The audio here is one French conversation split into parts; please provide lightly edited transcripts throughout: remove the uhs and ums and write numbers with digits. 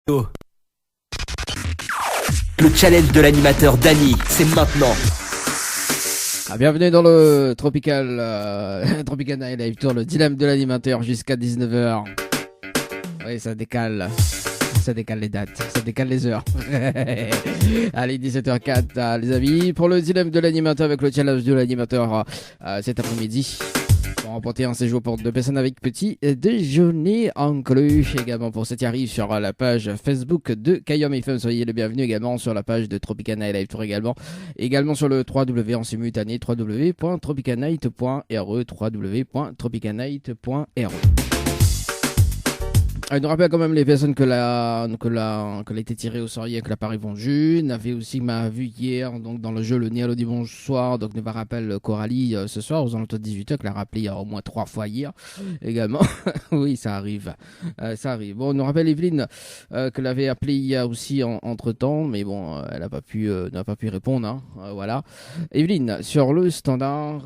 Oh. Le challenge de l'animateur Dany, c'est maintenant. Bienvenue dans le Tropical Tropical Night Live Tour, le dilemme de l'animateur jusqu'à 19h. Oui, ça décale les dates, ça décale les heures. Allez, 17h04 les amis, pour le dilemme de l'animateur avec le challenge de l'animateur cet après-midi. Pour remporter un séjour pour 2 personnes avec petit déjeuner inclus. Également pour ce qui arrive sur la page Facebook de Kayom FM. Soyez les bienvenus également sur la page de Tropical Night Live Tour également. Également sur le www en simultané, www.tropicalnight.re, www.tropicalnight.re. Je nous rappelle quand même les personnes que l'a été tirée au sort hier, que l'appareil vendu. On avait aussi m'a vu hier donc dans le jeu le Néo le dimanche soir. Donc nous va rappelle Coralie ce soir aux alentours de 18h, que l'a rappelé au moins 3 fois hier également. Oui, ça arrive. Ça arrive. Bon, on nous rappelle Evelyne que l'avait appelé hier aussi entre temps, mais bon, elle n'a pas pu répondre. Hein. Voilà. Evelyne, sur le standard,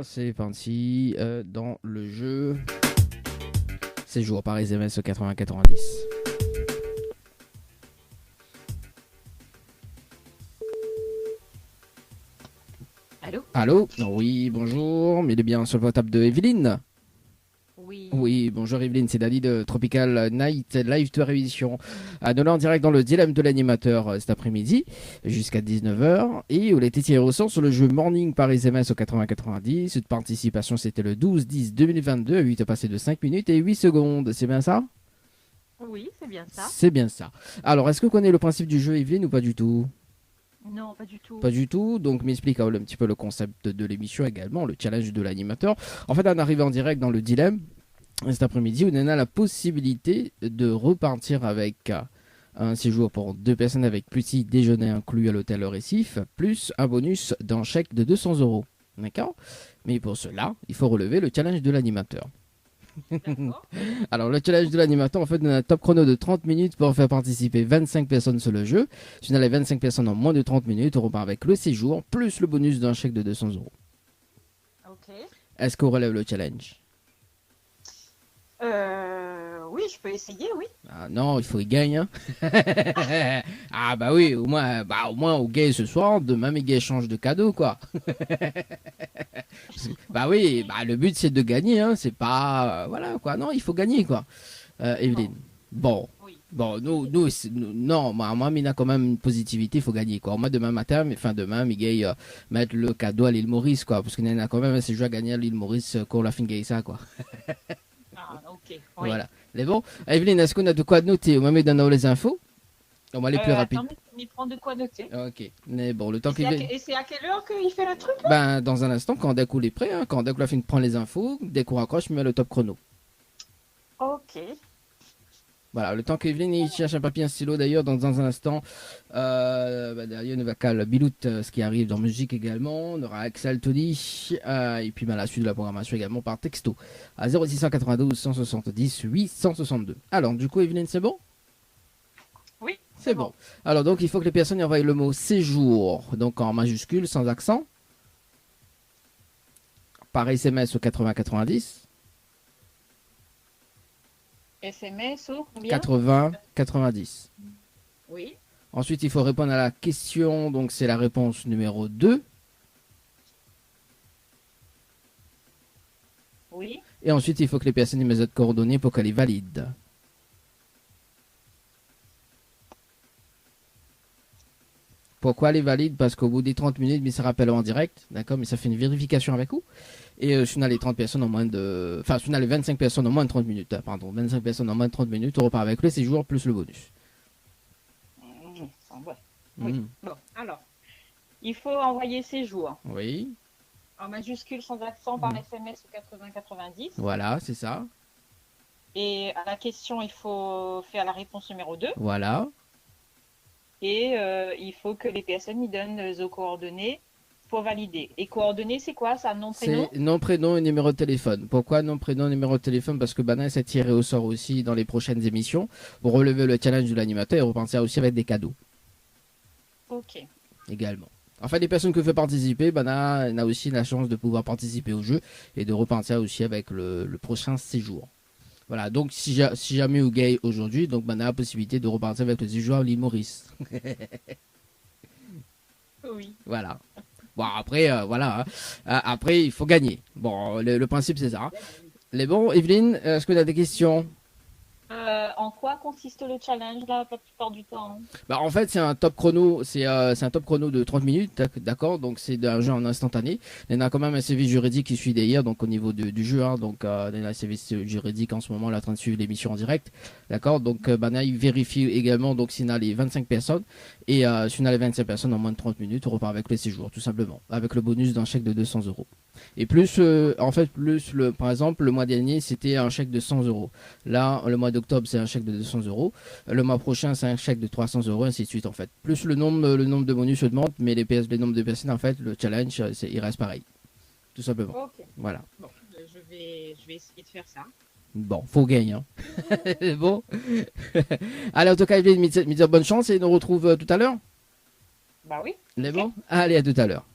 c'est parti dans le jeu. Séjour par SMS au 80-90. Allô ? Allô ? Oui, bonjour. Mais il est bien sur le portable de Evelyne ? Oui. Oui, bonjour Evelyne, c'est Dany de Tropical Night Live Tour Émission. Nous là en direct dans le dilemme de l'animateur cet après-midi jusqu'à 19h. Et on a été tiré au sort sur le jeu Morning par SMS au 80-90. Cette participation c'était le 12-10-2022 à 8 passé de 5 minutes et 8 secondes. C'est bien ça ? Oui, c'est bien ça. C'est bien ça. Alors, est-ce que vous connaissez le principe du jeu Evelyne ou pas du tout ? Non, pas du tout. Pas du tout, donc m'explique un petit peu le concept de l'émission également, le challenge de l'animateur. En fait, on arrive en direct dans le dilemme. Cet après-midi, on a la possibilité de repartir avec un séjour pour 2 personnes avec petit déjeuner inclus à l'hôtel Le Récif, plus un bonus d'un chèque de 200 €. D'accord ? Mais pour cela, il faut relever le challenge de l'animateur. Alors, le challenge de l'animateur, en fait, on a un top chrono de 30 minutes pour faire participer 25 personnes sur le jeu. Si on a les 25 personnes en moins de 30 minutes, on repart avec le séjour, plus le bonus d'un chèque de 200 €. Ok. Est-ce qu'on relève le challenge ? Oui, je peux essayer, oui. Ah non, il faut y gagner. Hein. Ah bah oui, au moins on gagne ce soir, demain mes gars changent de cadeau, quoi. Bah oui, le but c'est de gagner, hein. C'est pas... voilà, quoi. Non, il faut gagner, quoi. Evelyne. Bon. Oui. Bon, non, moi, il a quand même une positivité, il faut gagner, quoi. Moi, demain matin, demain, mes gars, mettre le cadeau à l'île Maurice, quoi. Parce qu'il y en a quand même ces jeux à gagner à l'île Maurice, qu'on la fin de gagner ça, quoi. Ah, ok. Oui. Voilà. Mais bon, Evelyne, est-ce qu'on a de quoi noter ? On va mettre dans les infos. On va aller plus rapide. Attends, mais prends de quoi noter. Ok. Mais bon, le temps Et qu'il vient. et c'est à quelle heure qu'il fait le truc ? Dans un instant, quand Deco est prêt, hein, quand Deco a fini de prendre les infos, dès qu'on raccroche, je mets le top chrono. Ok. Voilà, le temps qu'Evelyne il cherche un papier, un stylo d'ailleurs, dans un instant, derrière on va caler Bilout, ce qui arrive dans musique également, on aura Axel Tony, et puis la suite de la programmation également par texto, à 0692 170 862. Alors, du coup, Evelyne, c'est bon ? Oui. C'est bon. Alors, donc, il faut que les personnes envoient le mot séjour, donc en majuscule, sans accent, par SMS au 80-90. SMS ou combien ? 80-90. Oui. Ensuite, il faut répondre à la question, donc c'est la réponse numéro 2. Oui. Et ensuite, il faut que les personnes aient mes autres coordonnées pour qu'elle les valide. Pourquoi les valide ? Parce qu'au bout des 30 minutes, mais ça rappelle en direct, d'accord ? Mais ça fait une vérification avec vous. Et si on a les 30 personnes en moins de... Enfin, si on a les 25 personnes en moins de 30 minutes, 25 personnes en moins de 30 minutes, on repart avec le séjour plus le bonus. Ouais. Oui. Bon, alors, il faut envoyer séjour Oui. en majuscule sans accent par SMS au 80-90. Voilà, c'est ça. Et à la question, il faut faire la réponse numéro 2. Voilà. Et il faut que les personnes y donnent aux coordonnées pour valider. Et coordonnées, c'est quoi ça ? Nom, prénom ? C'est nom, prénom et numéro de téléphone. Pourquoi nom, prénom, numéro de téléphone ? Parce que Bana s'est tiré au sort aussi dans les prochaines émissions pour relever le challenge de l'animateur et repenser aussi avec des cadeaux. Ok. Également. Enfin, les personnes qui veulent participer, Bana a aussi la chance de pouvoir participer au jeu et de repenser aussi avec le prochain séjour. Voilà, donc si jamais vous gagnez aujourd'hui, donc on a la possibilité de repartir avec le 10 joueurs à l'île Maurice. Oui. Voilà. Bon, après, voilà. Après, il faut gagner. Bon, le principe, c'est ça. Les bons, Evelyne, est-ce que tu as des questions? En quoi consiste le challenge là, la plupart du temps? Bah, en fait, c'est un top chrono, c'est un top chrono de 30 minutes, d'accord? Donc, c'est un jeu en instantané. Il y en a quand même un service juridique qui suit derrière, donc au niveau du jeu, hein, donc il y a un service juridique en ce moment, là, en train de suivre l'émission en direct, d'accord? Donc, là, il vérifie également, donc, s'il y a les 25 personnes, et s'il y a les 25 personnes en moins de 30 minutes, on repart avec le séjour, tout simplement, avec le bonus d'un chèque de 200 euros. Et plus, en fait, par exemple, le mois dernier, c'était un chèque de 100 euros. Là, le mois d'octobre, c'est un chèque de 200 euros. Le mois prochain, c'est un chèque de 300 euros, ainsi de suite, en fait. Plus le nombre de bonus augmente, mais les nombres de personnes, en fait, le challenge, il reste pareil. Tout simplement. Ok. Voilà. Bon, je vais essayer de faire ça. Bon, faut gagner. Hein. Bon. Allez, en tout cas, Evelyne, me dire bonne chance et nous retrouve tout à l'heure. Bah oui. Les Ok. bons. Allez, à tout à l'heure.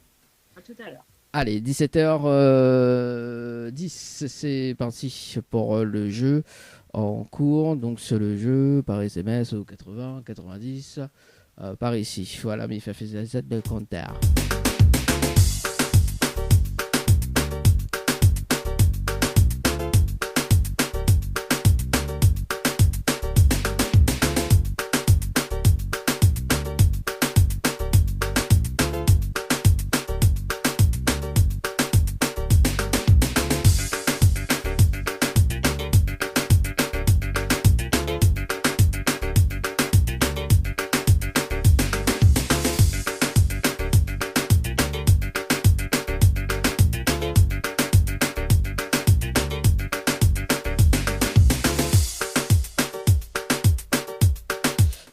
À tout à l'heure. Allez, 17h10, c'est parti pour le jeu en cours. Donc, sur le jeu par SMS au 80, 90, par ici. Voilà, mais il fait Z de compteur.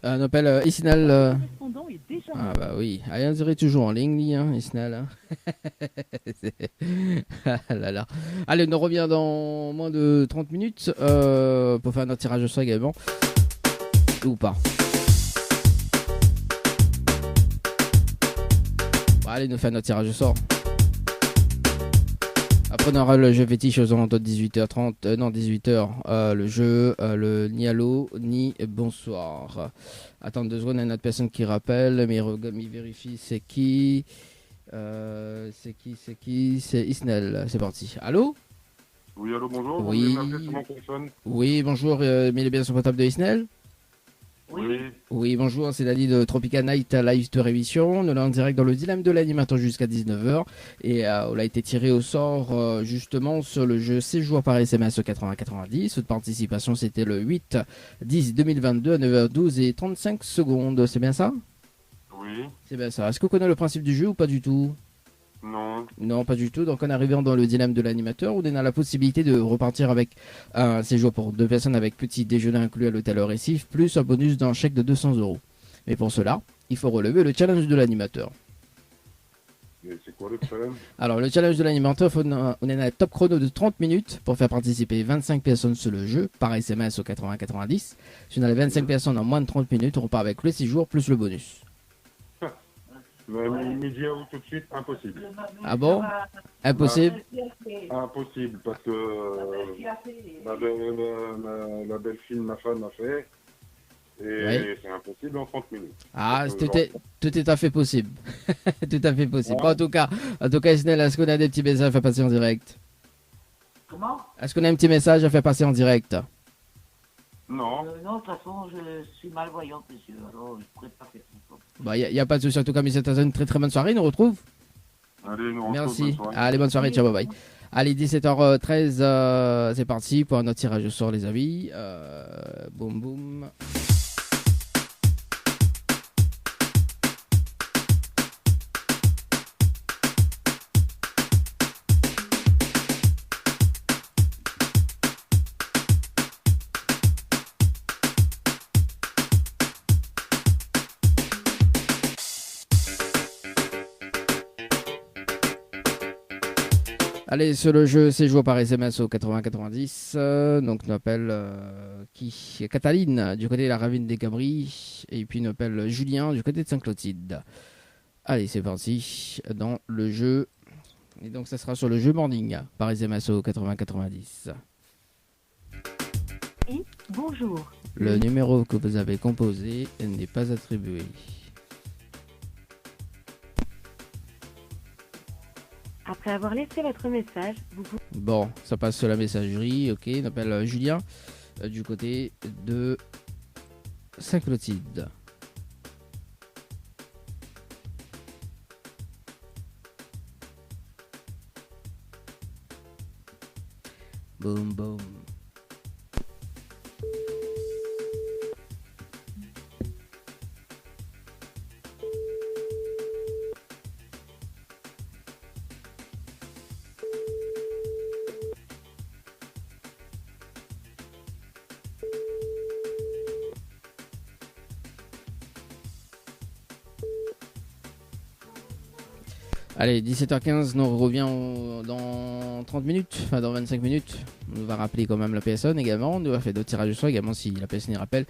On appelle Isnal. Ah bah oui, allez, on dirait toujours en ligne, hein, Isnal. Hein. Ah là là. Allez, on revient dans moins de 30 minutes pour faire notre tirage au sort également. Ou pas. Bon, allez, nous faire notre tirage au sort. Après, on aura le jeu fétiche aux alentours de 18h30. Non, 18h. Le jeu, ni allô, ni bonsoir. Attends 2 secondes, il y a une autre personne qui rappelle. Mais il vérifie c'est qui. C'est qui? C'est Isnel. C'est parti. Allô? Oui, allô, bonjour. Oui. Vous m'avez sur mon téléphone. Oui, bonjour. Mais il est bien sur le portable de Isnel? Oui. Oui, bonjour, c'est Dani de Tropical Night Live Tour Émission. Nous sommes en direct dans le dilemme de l'animateur jusqu'à 19h. Et on a été tiré au sort justement sur le jeu Séjour par SMS 80-90. Votre participation, c'était le 8-10-2022 à 9h12 et 35 secondes. C'est bien ça? Oui. C'est bien ça. Est-ce que vous connaissez le principe du jeu ou pas du tout? Non. Non, pas du tout. Donc, en arrivant dans le dilemme de l'animateur, on a la possibilité de repartir avec un séjour pour 2 personnes avec petit déjeuner inclus à l'hôtel au Récif, plus un bonus d'un chèque de 200 euros. Mais pour cela, il faut relever le challenge de l'animateur. Mais c'est quoi le challenge? Alors, le challenge de l'animateur, on a un top chrono de 30 minutes pour faire participer 25 personnes sur le jeu, par SMS au 80-90. Si on a les 25 personnes en moins de 30 minutes, on repart avec le séjour plus le bonus. Midi à vous tout de suite, impossible. Ah bon? Impossible? Impossible, parce que la belle fille, ma femme m'a fait. Et Oui. c'est impossible en 30 minutes. Ah, Donc, tout est à fait possible. Tout à fait possible. Bon, en tout cas, Isnel, est-ce qu'on a des petits messages à faire passer en direct? Comment? Est-ce qu'on a un petit message à faire passer en direct? Non. Non, de toute façon, je suis malvoyante, monsieur, alors je ne pourrais pas faire ça. Bah, y a pas de souci. En tout cas, mais c'est une très très bonne soirée. On nous retrouve. Allez, nous on se retrouve, Merci. bonne soirée. Allez, bonne soirée. Ciao, bye bye. Allez, 17h13, c'est parti pour un autre tirage au sort, les amis. Boum boum. Allez, sur le jeu, c'est joué par SMS au 80-90. Donc, on appelle qui? Cataline, du côté de la Ravine des Cabris. Et puis, on appelle Julien, du côté de Saint-Clotilde. Allez, c'est parti dans le jeu. Et donc, ça sera sur le jeu Morning par SMS au 80-90. Bonjour. Le numéro que vous avez composé n'est pas attribué. Après avoir laissé votre message, vous pouvez... Bon, ça passe sur la messagerie. Ok, on appelle Julien du côté de Saint-Clotilde. Boum, boum. Allez, 17h15, nous reviens dans 30 minutes, enfin dans 25 minutes. On va rappeler quand même la PSN également. On va faire d'autres tirages au sort également si la PSN y rappelle.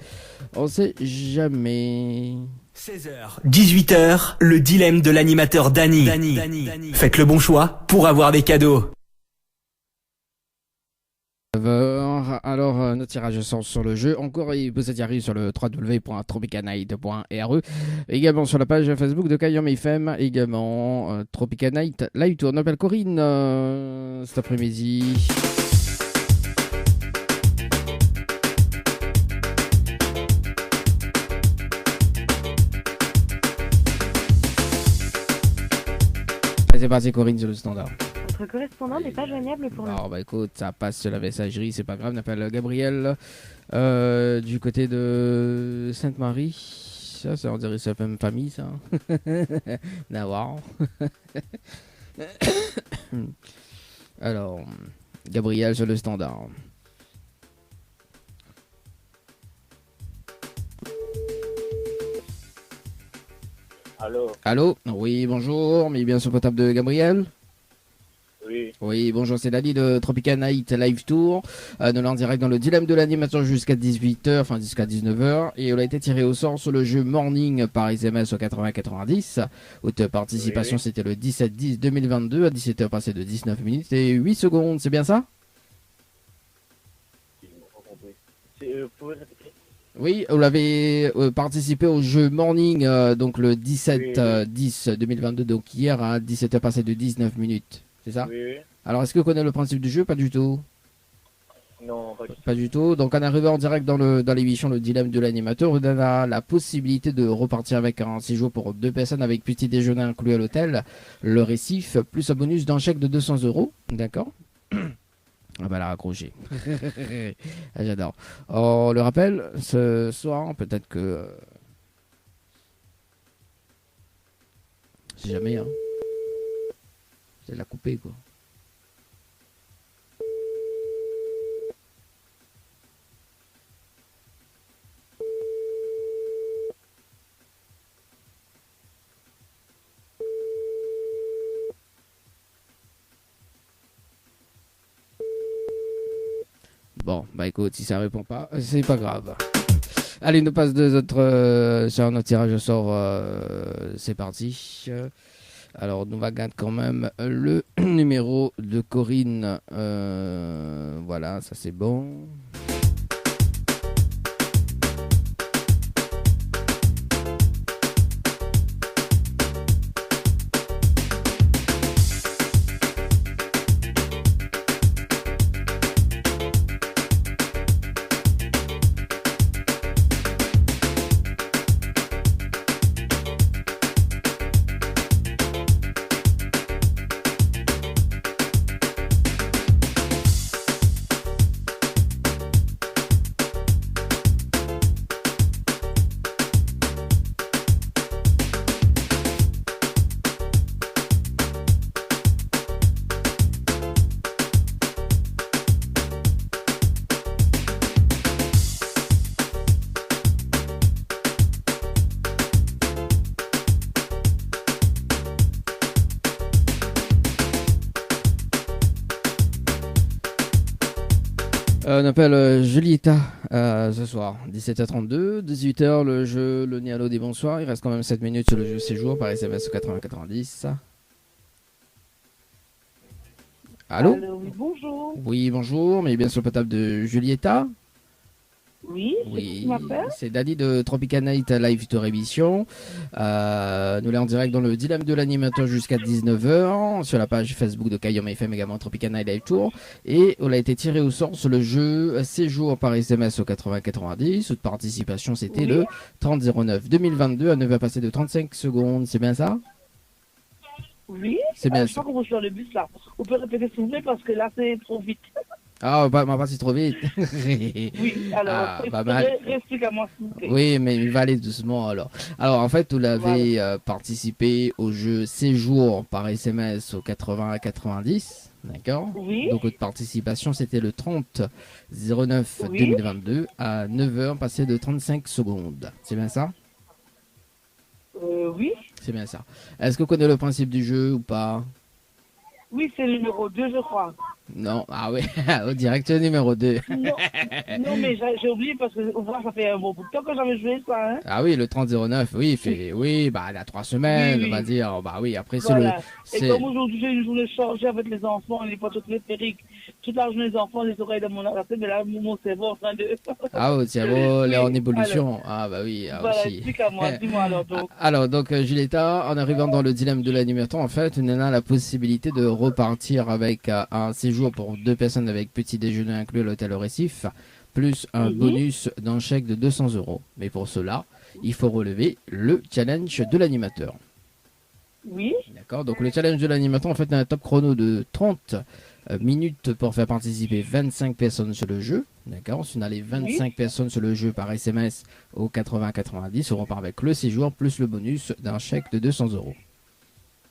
On sait jamais. 16h, 18h, le dilemme de l'animateur Dany. Faites le bon choix pour avoir des cadeaux. Alors, notre tirage sort sur le jeu. Encore, il peut s'attirer sur le www.tropicanight.re. Également sur la page Facebook de Kayom FM. Également, Tropicanight Live Tour. On appelle Corinne cet après-midi. Allez, c'est parti, Corinne, sur le standard. Votre correspondant n'est pas joignable pour l'instant. Bah écoute, ça passe sur la messagerie, c'est pas grave. On appelle Gabriel du côté de Sainte-Marie. Ça, on dirait que c'est la même famille, ça. Navarre. Alors, Gabriel sur le standard. Allô? Allô? Oui, bonjour, mais bien sur le portable de Gabriel. Oui. Oui, bonjour, c'est Dany de Tropical Night Live Tour. Nous en direct dans le dilemme de l'animateur jusqu'à 18h, enfin jusqu'à 19h. Et on a été tiré au sort sur le jeu Morning par SMS au 80-90. Haute participation, oui. C'était le 17-10-2022 à 17h passé de 19 minutes et 8 secondes, c'est bien ça? Vous pouvez répéter? Oui, vous l'avez participé au jeu Morning, donc le 17-10-2022, donc hier à 17h passé de 19 minutes. C'est ça? Oui. Alors, est-ce que vous connaissez le principe du jeu? Pas du tout. Non, pas du tout. Pas du tout. Donc, en arrivant en direct dans l'émission Le Dilemme de l'animateur, vous avez la possibilité de repartir avec un séjour pour 2 personnes avec petit déjeuner inclus à l'hôtel, le récif, plus un bonus d'un chèque de 200 €. D'accord? Ah bah, la raccrocher. J'adore. On le rappelle, ce soir, peut-être que... Si jamais, hein. C'est la couper, quoi. Bon, bah écoute, si ça répond pas, c'est pas grave. Allez, nous passe sur notre tirage au sort. C'est parti. Alors, on va garder quand même le numéro de Corinne. Voilà, ça c'est bon. On appelle Julieta ce soir, 17h32, 18h le jeu Le Nialo des bonsoirs. Il reste quand même 7 minutes sur le jeu séjour par SMS 80-90. Allô? Oui, bonjour. Oui, bonjour, mais bien sur le portable de Julieta. Oui, c'est qui m'appelle? C'est Dani de Tropical Night Live Tour Émission. Nous sommes en direct dans le dilemme de l'animateur jusqu'à 19h sur la page Facebook de Kayom FM, également Tropical Night Live Tour. Et on a été tiré au sort sur le jeu séjour par SMS au 80-90. Toute participation, c'était le 30-09-2022 à 9h passé de 35 secondes. C'est bien ça? Oui, C'est bien je crois qu'on va sur le bus là. On peut répéter s'il vous plaît parce que là c'est trop vite. Ah, on va passer trop vite. Oui, alors, explique à moi s'il vous plaît. Oui, mais il va aller doucement alors. Alors, en fait, vous l'avez participé au jeu séjour par SMS au 80-90, d'accord? Oui. Donc, votre participation, c'était le 30-09-2022 à 9h passé de 35 secondes. C'est bien ça? Oui. C'est bien ça. Est-ce que vous connaissez le principe du jeu ou pas? Oui, c'est le numéro 2, je crois. Non, ah oui, au direct numéro 2. Non, mais j'ai oublié parce que ça fait un bon bout de temps que j'avais joué ça. Hein. Ah oui, le 30-09, oui, il y a 3 semaines, on va dire. Bah oui, après voilà. Et comme aujourd'hui j'ai une journée chargée avec les enfants, il n'est pas tout téléphérique. Toute la journée les enfants, les oreilles dans mon tête, mais là mon cerveau est en train de... Ah, votre cerveau est en évolution. Alors, ah bah oui, voilà, aussi. explique-moi, dis-moi alors. Donc Julieta, en arrivant dans le dilemme de l'animateur, en fait, on a la possibilité de repartir avec un séjour pour 2 personnes avec petit déjeuner inclus à l'hôtel au Récif, plus un bonus d'un chèque de 200 €. Mais pour cela, il faut relever le challenge de l'animateur. Oui. D'accord, donc le challenge de l'animateur, en fait, a un top chrono de 30 minutes pour faire participer 25 personnes sur le jeu. D'accord, si on a les 25 personnes sur le jeu par SMS au 80-90, on repart avec le séjour plus le bonus d'un chèque de 200 €.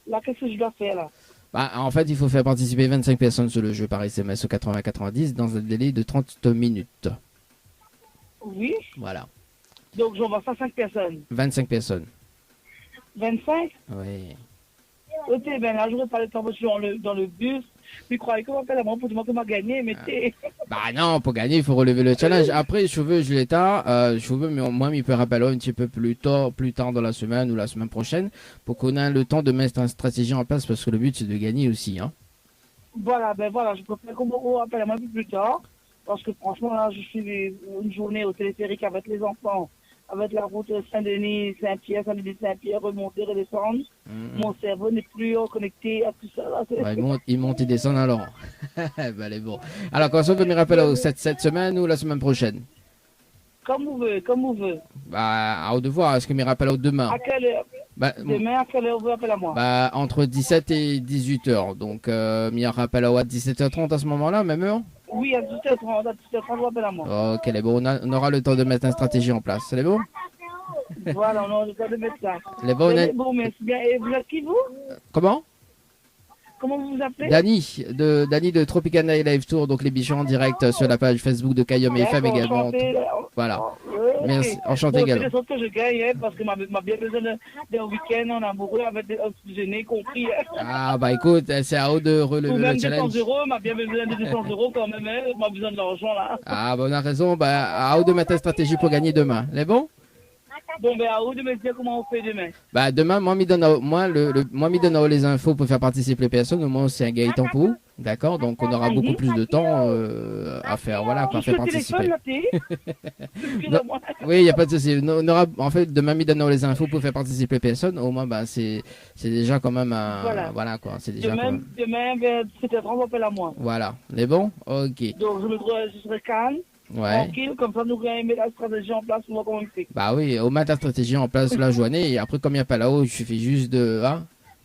Là, qu'est-ce que je dois faire là? Bah, en fait, il faut faire participer 25 personnes sur le jeu par SMS au 80-90 dans un délai de 30 minutes. Oui. Voilà. Donc, j'envoie ça à 5 personnes. 25 personnes. 25? Oui. Ok, ben là, je vais parler de temps dans le bus. Puis, croyez qu'on va faire la main pour dire que m'a gagné, mais t'es... Bah non, pour gagner, il faut relever le challenge. Après, je veux, Julieta, mais moi, il peut rappeler un petit peu plus tard dans la semaine ou la semaine prochaine pour qu'on ait le temps de mettre une stratégie en place parce que le but, c'est de gagner aussi. Hein. Voilà, je préfère qu'on me rappelle un peu plus tard parce que franchement, là, je suis une journée au téléphérique avec les enfants, avec la route Saint-Denis, Saint-Pierre, Saint-Denis-Saint-Pierre, remonter, redescendre. Mon cerveau n'est plus connecté à tout ça. Là. Ouais, il monte et descend alors. Bah, allez, bon. Alors, quand on veut me rappeler cette semaine ou la semaine prochaine? Comme vous voulez. Bah, à haut de voir. Est-ce que me rappelle demain? À quelle heure? Demain, à quelle heure vous rappelez à moi? Bah, entre 17 et 18h. Donc, me rappelle à 17h30 à ce moment-là, même heure? Oui, à 17h30, vous rappelez à moi. Ok, les bon, on aura le temps de mettre une stratégie en place. C'est bon? Voilà, on a le temps de mettre ça. Bon, merci bien. Et vous êtes qui, vous? Comment vous vous appelez? Dani de Tropical Night Live Tour, donc les bichons en direct sur la page Facebook de Kayom FM également. Enchanté, voilà. Okay. Merci, enchanté également. C'est des choses que je gagne parce que m'a bien besoin d'un week-end en amoureux avec un petit déjeuner compris. Ah bah écoute, c'est à haut de relever le challenge. 200 €, m'a bien besoin de 200 € quand même, m'a besoin de l'argent là. Ah bah on a raison, bah à haut de mettre la stratégie pour gagner demain. C'est bon? Bon, ben, à vous de me dire comment on fait demain. Bah, demain, moi, me donne les infos pour faire participer les personnes. Moi, c'est un Gaëtan pour. D'accord? Donc, on aura beaucoup plus de temps à faire, voilà, pour faire participer. Oui, il n'y a pas de souci. On aura, en fait, demain, me donne les infos pour faire participer les personnes. Au moins, bah, c'est déjà quand même un. Voilà, quoi. C'est déjà demain, vers 17h30, on appelle à moi. Voilà. Les bons? Ok. Donc, je serai calme. Ouais. Tranquille, comme ça nous allons mettre la stratégie en place pour voir comment on fait. Bah oui, on met la stratégie en place la journée et après comme il n'y a pas là-haut, il suffit juste de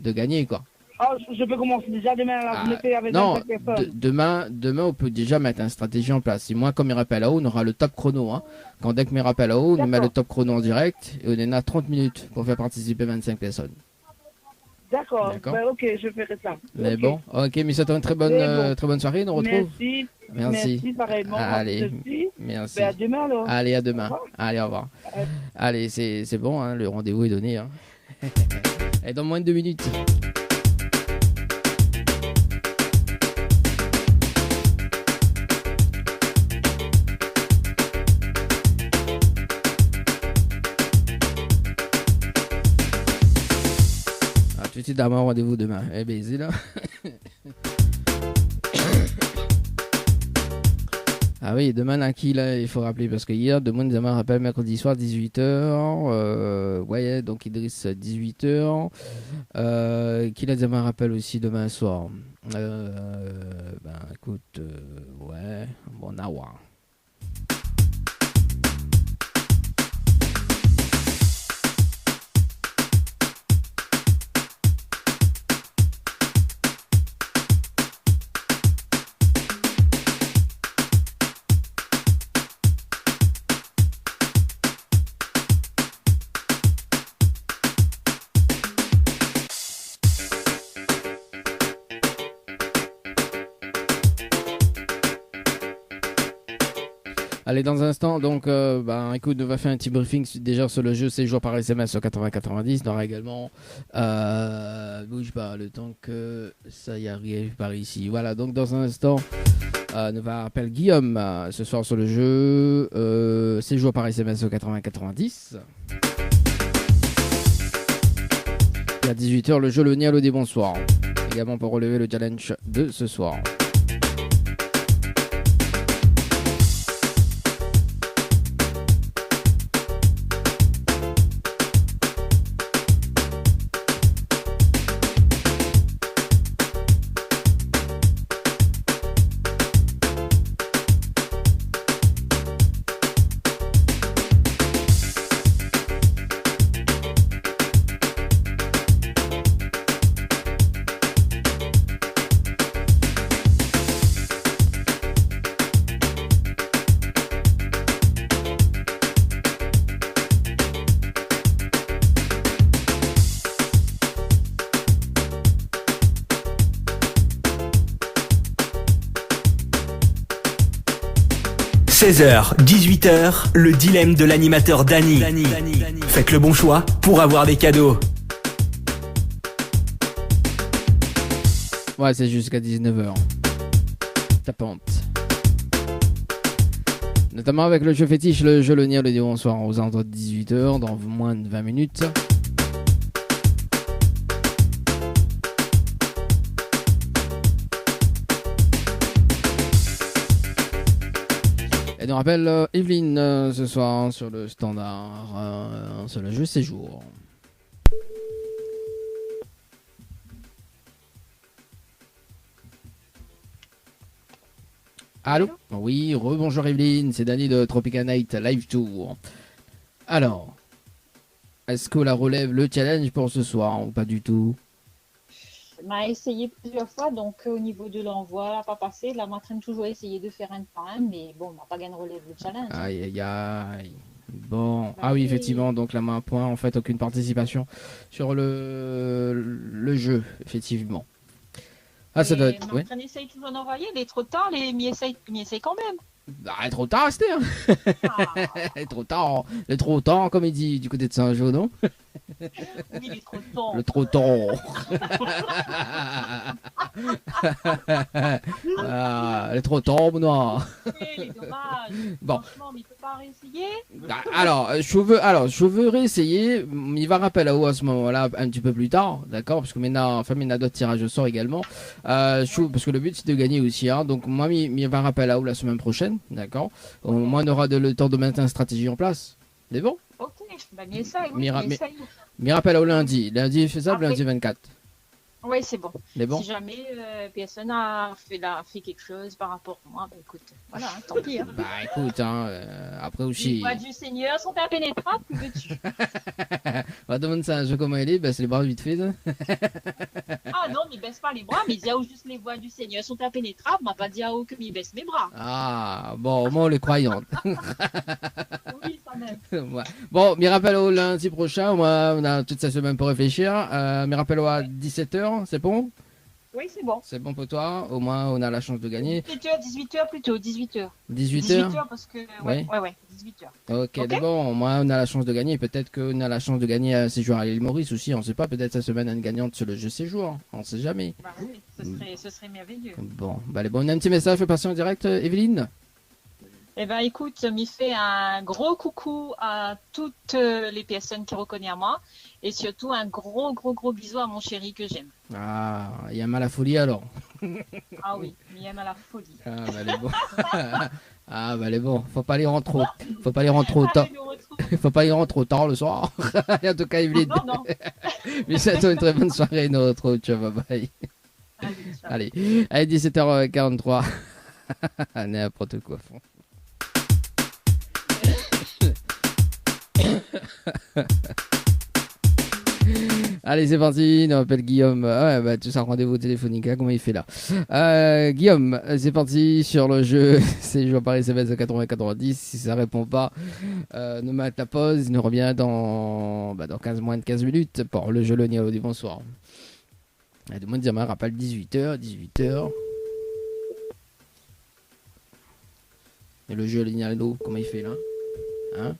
gagner quoi. Ah, je peux commencer déjà demain à la journée avec non, 25 personnes. Demain on peut déjà mettre une stratégie en place. Et moi comme il n'y aura pas là-haut, on aura le top chrono. Hein. Quand dès que il n'y aura pas là-haut, on met le top chrono en direct et on en a 30 minutes pour faire participer 25 personnes. D'accord. Ben, ok, je ferai ça. Mais bon, ok, mais c'est une très bonne soirée, on retrouve. Merci, pareillement. Allez, merci. Ben, à demain alors. Allez, à demain. Allez, au revoir. Allez, c'est bon, hein, le rendez-vous est donné. Hein. Et dans moins de 2 minutes. Tout de suite, d'abord, rendez-vous demain. Eh bien, là. Ah oui, demain à qui là, il faut rappeler parce que hier, demain nous avons un rappel mercredi soir 18h. Ouais, donc Idriss 18h. Qui là nous avons un rappel aussi demain soir. Ben écoute, ouais, bon Nawa. Allez, dans un instant, donc, écoute, on va faire un petit briefing déjà sur le jeu séjour par SMS sur 80-90. On aura également, bouge pas, le temps que ça y arrive par ici. Voilà, donc dans un instant, nous va appeler Guillaume ce soir sur le jeu séjour par SMS sur 80-90. Et à 18h, le jeu Le Nialo des bonsoirs. Également pour relever le challenge de ce soir. – 16h, 18h, le dilemme de l'animateur Dany. Faites le bon choix pour avoir des cadeaux. Ouais, c'est jusqu'à 19h. Tapante. Notamment avec le jeu fétiche, le jeu Le Nialo, le bonsoir aux alentours de 18h, dans moins de 20 minutes. Et nous rappelle Evelyne ce soir sur le standard, sur le jeu séjour. Allô? Oui, rebonjour Evelyne, c'est Dany de Tropical Night Live Tour. Alors, est-ce que la relève le challenge pour ce soir ou pas du tout? On a essayé plusieurs fois, donc au niveau de l'envoi, elle n'a pas passé. Là, on train de toujours essayer de faire un point, mais bon, on n'a pas gagné relève le challenge. Aïe aïe aïe. Bon, ah oui, effectivement, donc là, un point, en fait, aucune participation sur le jeu, effectivement. Ah, ça doit être. Ouais. On essaye toujours d'envoyer, il est trop tard, mais il essaye quand même. Ah, trop tard, c'était. Hein. Trop tard, le trop tard, comme il dit du côté de Saint-Jean, non? Oui, il est trop tard. Le trop tard. Ah, le trop tard, moi. Oui, il est dommage. Bon. Franchement, mais il peut pas réessayer. Alors, je veux réessayer. Il va rappeler à ce moment-là, un petit peu plus tard, d'accord? Parce que maintenant, d'autres tirages au sort également. Parce que le but c'est de gagner aussi, hein. Donc moi, il va rappeler à la semaine prochaine, d'accord? Au moins, on aura le temps de mettre une stratégie en place. C'est bon? Ok, bah mais essaye. Mais rappel au lundi. Lundi est faisable, lundi 24. Oui, c'est bon. Bon. Si jamais personne a fait quelque chose par rapport à moi, bah écoute, voilà, hein, tant pis. Hein. Bah écoute, hein, après aussi. Les voies du Seigneur sont impénétrables, que veux-tu? On va demander ça un jeu comment il est, baisse les bras vite fait. Ah non, mais baisse pas les bras, mais Diao juste les voies du Seigneur sont impénétrables, m'a pas Diao que m'y baisse mes bras. Ah, bon, au moins on les croyant. Oui, quand même. Ouais. Bon, me rappelle au lundi prochain, on a toute cette semaine pour réfléchir. Me rappelle à 17h, c'est bon? Oui, c'est bon. C'est bon pour toi? Au moins, on a la chance de gagner. 18h plutôt, 18h. 18h? 18h parce que... Ouais, 18h. Ok, bon, au moins, on a la chance de gagner. Peut-être qu'on a la chance de gagner un séjour à l'île Maurice aussi. On ne sait pas, peut-être cette semaine, une gagnante sur le jeu séjour. On ne sait jamais. Bah oui, ce serait merveilleux. Bon, on a un petit message, je vais passer en direct, Evelyne. Eh ben, écoute, m'y fait un gros coucou à toutes les personnes qui reconnaissent à moi et surtout un gros bisou à mon chéri que j'aime. Ah, il y a mal à la folie alors. Ah oui, il aime à la folie. Ah, bah elle est bon. Ah, bah elle est bon. Faut pas les rendre trop. Faut pas les rendre trop tard. Allez, nous retrouve. Faut pas les rendre trop tard le soir. En tout cas, Evelyne. Non, non. Mais c'est une très bonne soirée. Nous retrouve. Ciao, bye bye. Allez, ciao. Allez, 17h43. N'importe quoi. Allez, c'est parti. On appelle Guillaume. Ah, bah, tout ça, rendez-vous téléphonique. Hein, comment il fait là Guillaume, c'est parti sur le jeu. C'est joué par SMS à 80-90. Si ça répond pas, nous mettre la pause. Il nous revient dans moins de 15 minutes pour le jeu Le Nialo du bonsoir. Et tout le monde dit, rappelle 18h. Et le jeu Le Nialo, comment il fait là Hein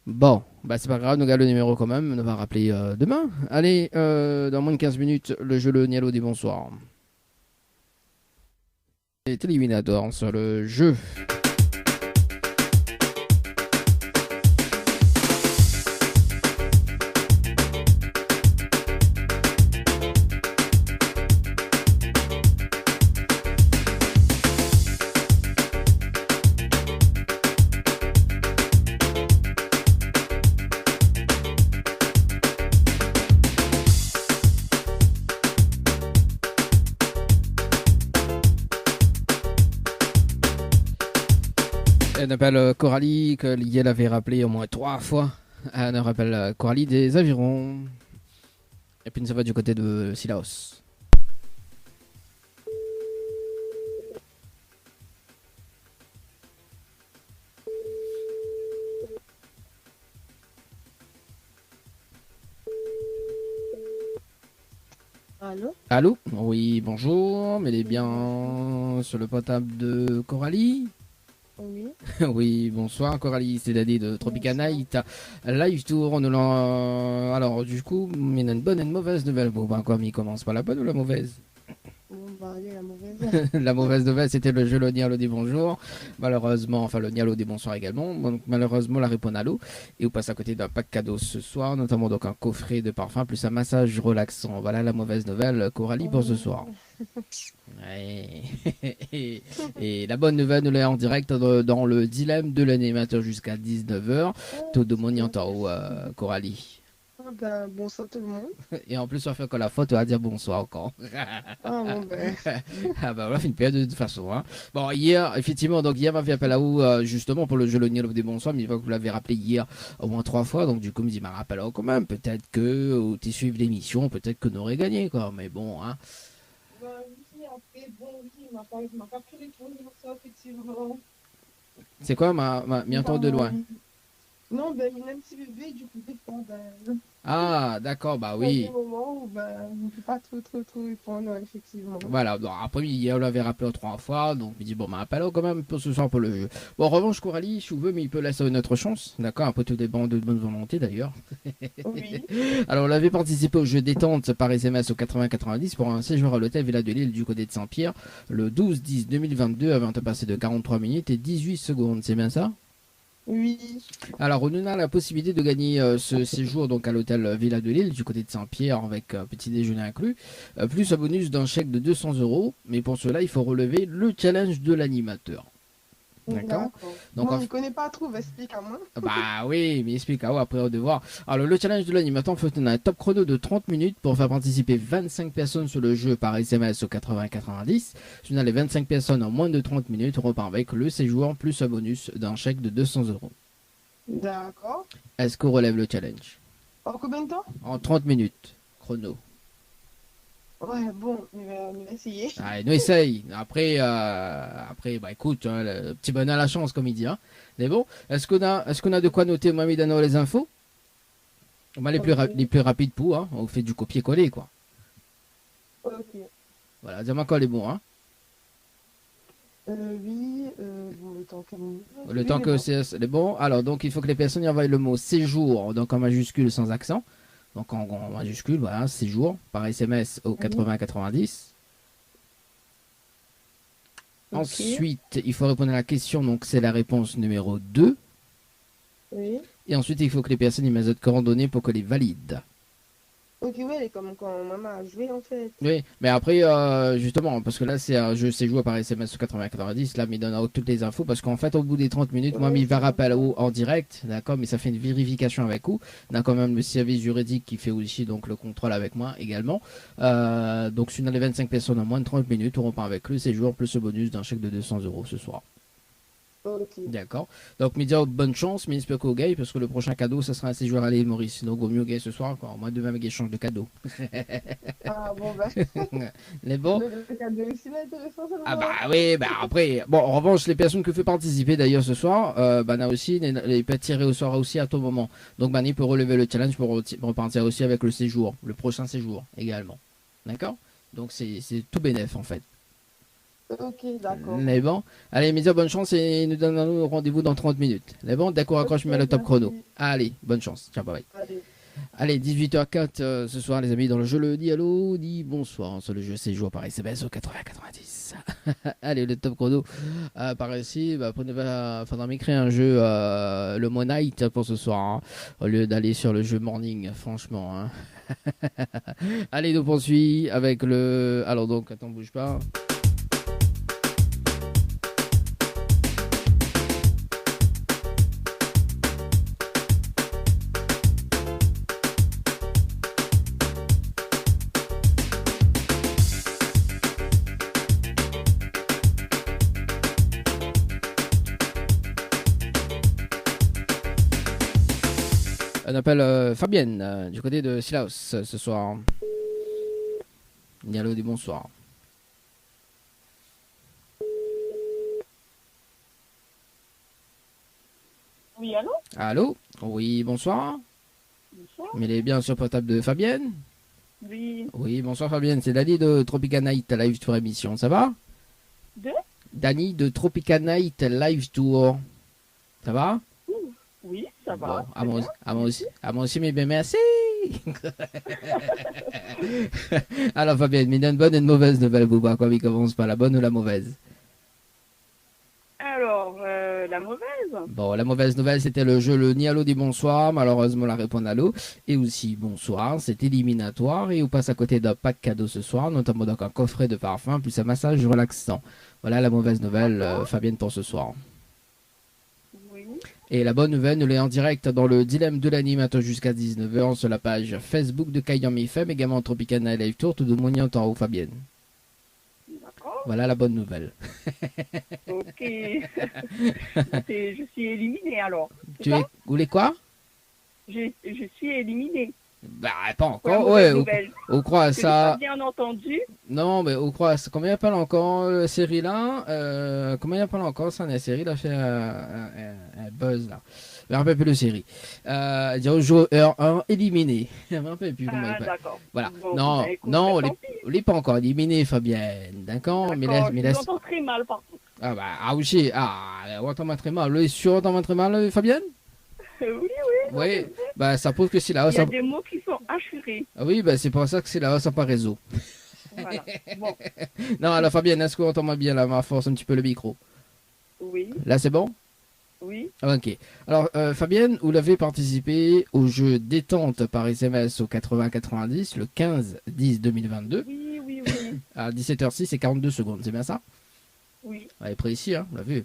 Bon, bah c'est pas grave, nous garde le numéro quand même, on va rappeler demain. Allez, dans moins de 15 minutes, le jeu Le Nialo des bonsoirs. Et Téléminator sur le jeu. Elle appelle Coralie, que Liel avait rappelé au moins 3 fois. Elle rappelle Coralie des Avirons. Et puis ça va du côté de Silaos. Allô? Allô? Oui, bonjour. Mais elle est bien sur le portable de Coralie? Oui. Oui, bonsoir Coralie, c'est Daddy de Tropical Night. Live Tour, alors du coup, il y a une bonne et une mauvaise nouvelle. Bon, ben, comme il commence par la bonne ou la mauvaise? Bon, bah, allez, la mauvaise. La mauvaise nouvelle, c'était le jeu Le Nialo dit bonjour. Malheureusement, enfin le Nialo dit bonsoir également. Donc, malheureusement, la réponse à l'eau. Et on passe à côté d'un pack cadeau ce soir, notamment donc un coffret de parfum plus un massage relaxant. Voilà la mauvaise nouvelle, Coralie, pour ce soir. Ouais. Et la bonne nouvelle, nous l'avons en direct dans le dilemme de l'animateur jusqu'à 19h. Tout le monde y entend, Coralie. Ah ben, bonsoir tout le monde. Et en plus, on fait encore la faute, on va dire bonsoir encore. Ah bon, ben. Ah bah on a fait une période de toute façon. Hein. Bon, hier, effectivement, donc hier m'a fait appel à vous justement pour le jeu Le Nialo des bonsoirs, mais vous l'avez rappelé hier au moins 3 fois, donc du coup, il me dit, rappelle quand même, peut-être que tu suives l'émission, peut-être que nous aurait gagné, quoi, mais bon, hein. Ben oui, après, bon, oui, il m'a pas pu répondre ça, effectivement. C'est quoi, m'y entend de loin? Non, ben, il a un petit bébé, du coup, des fois, ben. Ah, d'accord, bah oui. Il y a des moments où, ben, on ne peut pas trop répondre, effectivement. Voilà, bon, après, hier, on l'avait rappelé 3 fois, donc il dit, bon, appelle quand même pour ce soir pour le jeu. Bon, en revanche, Coralie, si vous voulez, mais il peut laisser une autre chance, d'accord, un peu tout dépend de bonne volonté d'ailleurs. Oui. Alors, on avait participé au jeu détente par SMS au 80-90 pour un séjour à l'hôtel Villa de Lille du côté de Saint-Pierre, le 12-10-2022, avant de passer de 43 minutes et 18 secondes, c'est bien ça? Oui. Alors, on a la possibilité de gagner ce séjour donc à l'hôtel Villa de Lille du côté de Saint-Pierre avec petit déjeuner inclus, plus un bonus d'un chèque de 200 €. Mais pour cela, il faut relever le challenge de l'animateur. D'accord. Donc, moi, je ne connais pas trop, explique à moi. Bah oui, mais explique après au devoir. Alors, le challenge de l'animateur, il faut tenir un top chrono de 30 minutes pour faire participer 25 personnes sur le jeu par SMS au 80-90. Si on a les 25 personnes en moins de 30 minutes, on repart avec le séjour plus un bonus d'un chèque de 200 €. D'accord. Est-ce qu'on relève le challenge? En combien de temps? En 30 minutes, chrono. Ouais, bon, on va essayer. Allez, nous essaye. Après, bah écoute, hein, le petit bonheur à la chance, comme il dit. Hein. Mais bon, est-ce qu'on a de quoi noter, moi, dans les infos? On va les plus rapides pour, hein. On fait du copier-coller, quoi. Ok. Voilà, dis-moi quand les bons, hein. Oui, bon, le temps qu'elle me... Le Oui, temps mais que bon. c'est bon. Alors, donc, il faut que les personnes y envoient le mot séjour, donc en majuscule sans accent. Donc, en majuscule, voilà, séjour, par SMS au Oui. 80-90. Ok. Ensuite, il faut répondre à la question, donc c'est la réponse numéro 2. Oui. Et ensuite, il faut que les personnes y mettent d'autres coordonnées pour que les valident. Ok, ouais, elle est comme quand maman a joué en fait. Oui, mais après, justement, parce que là, c'est un jeu séjour par SMS au 80-90, là, mais il donne toutes les infos, parce qu'en fait, au bout des 30 minutes, moi, Ouais, il va c'est rappel bon. en direct, d'accord, mais ça fait une vérification avec vous. On a quand même le service juridique qui fait aussi donc le contrôle avec moi également. Donc, si on a les 25 personnes en moins de 30 minutes, on repart avec le séjour plus le bonus d'un chèque de 200 € ce soir. Ok. D'accord. Donc, me dire bonne chance, mais j'espère qu'au gay, parce que le prochain cadeau, ça sera un séjour à l'île Maurice. Donc, au mieux gay ce soir, quoi. Au moins, demain, avec échange de cadeaux. Ah bon, bah. Les bons? Le cadeau aussi là, intéressant, ça Ah le bah voit. oui, bah après, bon, en revanche, les personnes que fait participer d'ailleurs ce soir, bah, là aussi, ils peuvent tirer au sort aussi à tout moment. Donc, Bani peut relever le challenge pour repartir aussi avec le séjour, le prochain séjour également. D'accord? Donc, c'est tout bénef en fait. Ok, d'accord. Les bons? Allez, mes bonne chance et nous donnons rendez-vous dans 30 minutes. Les bons? D'accord, Ok, accroche, je mets le top chrono. merci. Allez, bonne chance. Ciao, bye bye. Allez. Allez, 18h04 ce soir, les amis, dans le jeu le dit allô, dit bonsoir. Sur le jeu séjour par SMS au 80-90. Allez, le top chrono par ici. Bah, faudra m'écrire un jeu, le Moon Knight pour ce soir, hein, au lieu d'aller sur le jeu Morning, franchement. Hein. Allez, nous poursuit avec le. Alors, donc, attends, bouge pas. On appelle Fabienne du côté de Silaos ce soir. Nialo dit bonsoir. Oui, allô? Allô? Oui, bonsoir. Bonsoir. Mais il est bien sur le portable de Fabienne? Oui. Oui, bonsoir Fabienne, c'est Dani de Tropica Night Live Tour émission, ça va? De? Dani de Tropica Night Live Tour. Ça va? Oui, ça va. Bon, très bien. à moi aussi, mais bien merci. Alors Fabienne, mais une bonne et une mauvaise nouvelle, Bouba, quoi, il commence par la bonne ou la mauvaise? Alors, la mauvaise? Bon, la mauvaise nouvelle, c'était le jeu le Nialo dit bonsoir, malheureusement la réponse à l'eau, et aussi bonsoir, c'est éliminatoire, et on passe à côté d'un pack cadeau ce soir, notamment donc un coffret de parfum, plus un massage relaxant. Voilà la mauvaise nouvelle, Fabienne, pour ce soir. Oui. Et la bonne nouvelle, nous l'est en direct dans le dilemme de l'animateur jusqu'à 19h sur la page Facebook de Kayami FM, également Tropicana Live Tour, tout de mon en haut, Fabienne. D'accord. Voilà la bonne nouvelle. Ok. Je suis éliminée alors. C'est Tu ça? voulais quoi? Je suis éliminée. Bah, pas Pour la encore, mauvaise ouais, nouvelle. on croit Parce que j'ai ça. pas bien entendu. Non, mais on croit, comment il appelle encore la série là? Comment il appelle encore ça, la série là, fait un buzz là. Je me rappelle plus de série. Dire joueur 1 éliminé. Je me rappelle plus comment il Ah, appelle. d'accord. Voilà. Bon, Non, bah, écoute, non, bah, on tant pis. n'est pas encore éliminé, Fabienne. D'accord? Mais D'accord, mais je laisse. vous entends très mal par contre. Ah bah, ah oui, on entend très mal. Le sûr, on entend très mal, Fabienne? Oui, oui. Oui, bah ça prouve que c'est là. Il y a des mots qui sont assurés. Ah oui, bah c'est pour ça que c'est là, ça pas réseau. Voilà. Bon, Non, alors Fabienne, est-ce qu'on entend bien là? Ma force un petit peu le micro. oui, Là, c'est bon? oui. Ok. Alors, Fabienne, vous l'avez participé au jeu détente par SMS au 80-90 le 15-10-2022 Oui, oui, oui. à 17h06 et 42 secondes. C'est bien ça? Oui. Elle est précis, hein, on l'a vu.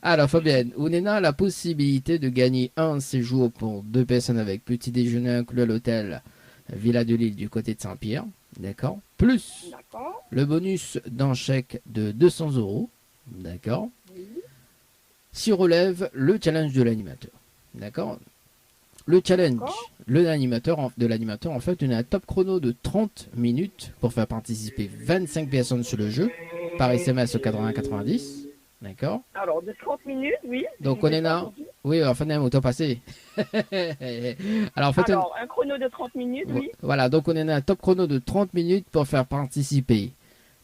Alors, Fabienne, on a la possibilité de gagner un séjour pour 2 personnes avec petit déjeuner inclus à l'hôtel Villa de Lille du côté de Saint-Pierre. D'accord? Plus D'accord. le bonus d'un chèque de 200 €. D'accord? Oui. Si on relève le challenge de l'animateur. D'accord? Le challenge de l'animateur, en fait, on a un top chrono de 30 minutes pour faire participer 25 personnes sur le jeu par SMS au 80-90. D'accord? Alors, de 30 minutes, oui. Donc, Je on n'ai est pas là. entendu. Oui, enfin, on est au temps passé. Alors, en fait, Alors, un chrono de 30 minutes, oui. voilà, donc on est à un top chrono de 30 minutes pour faire participer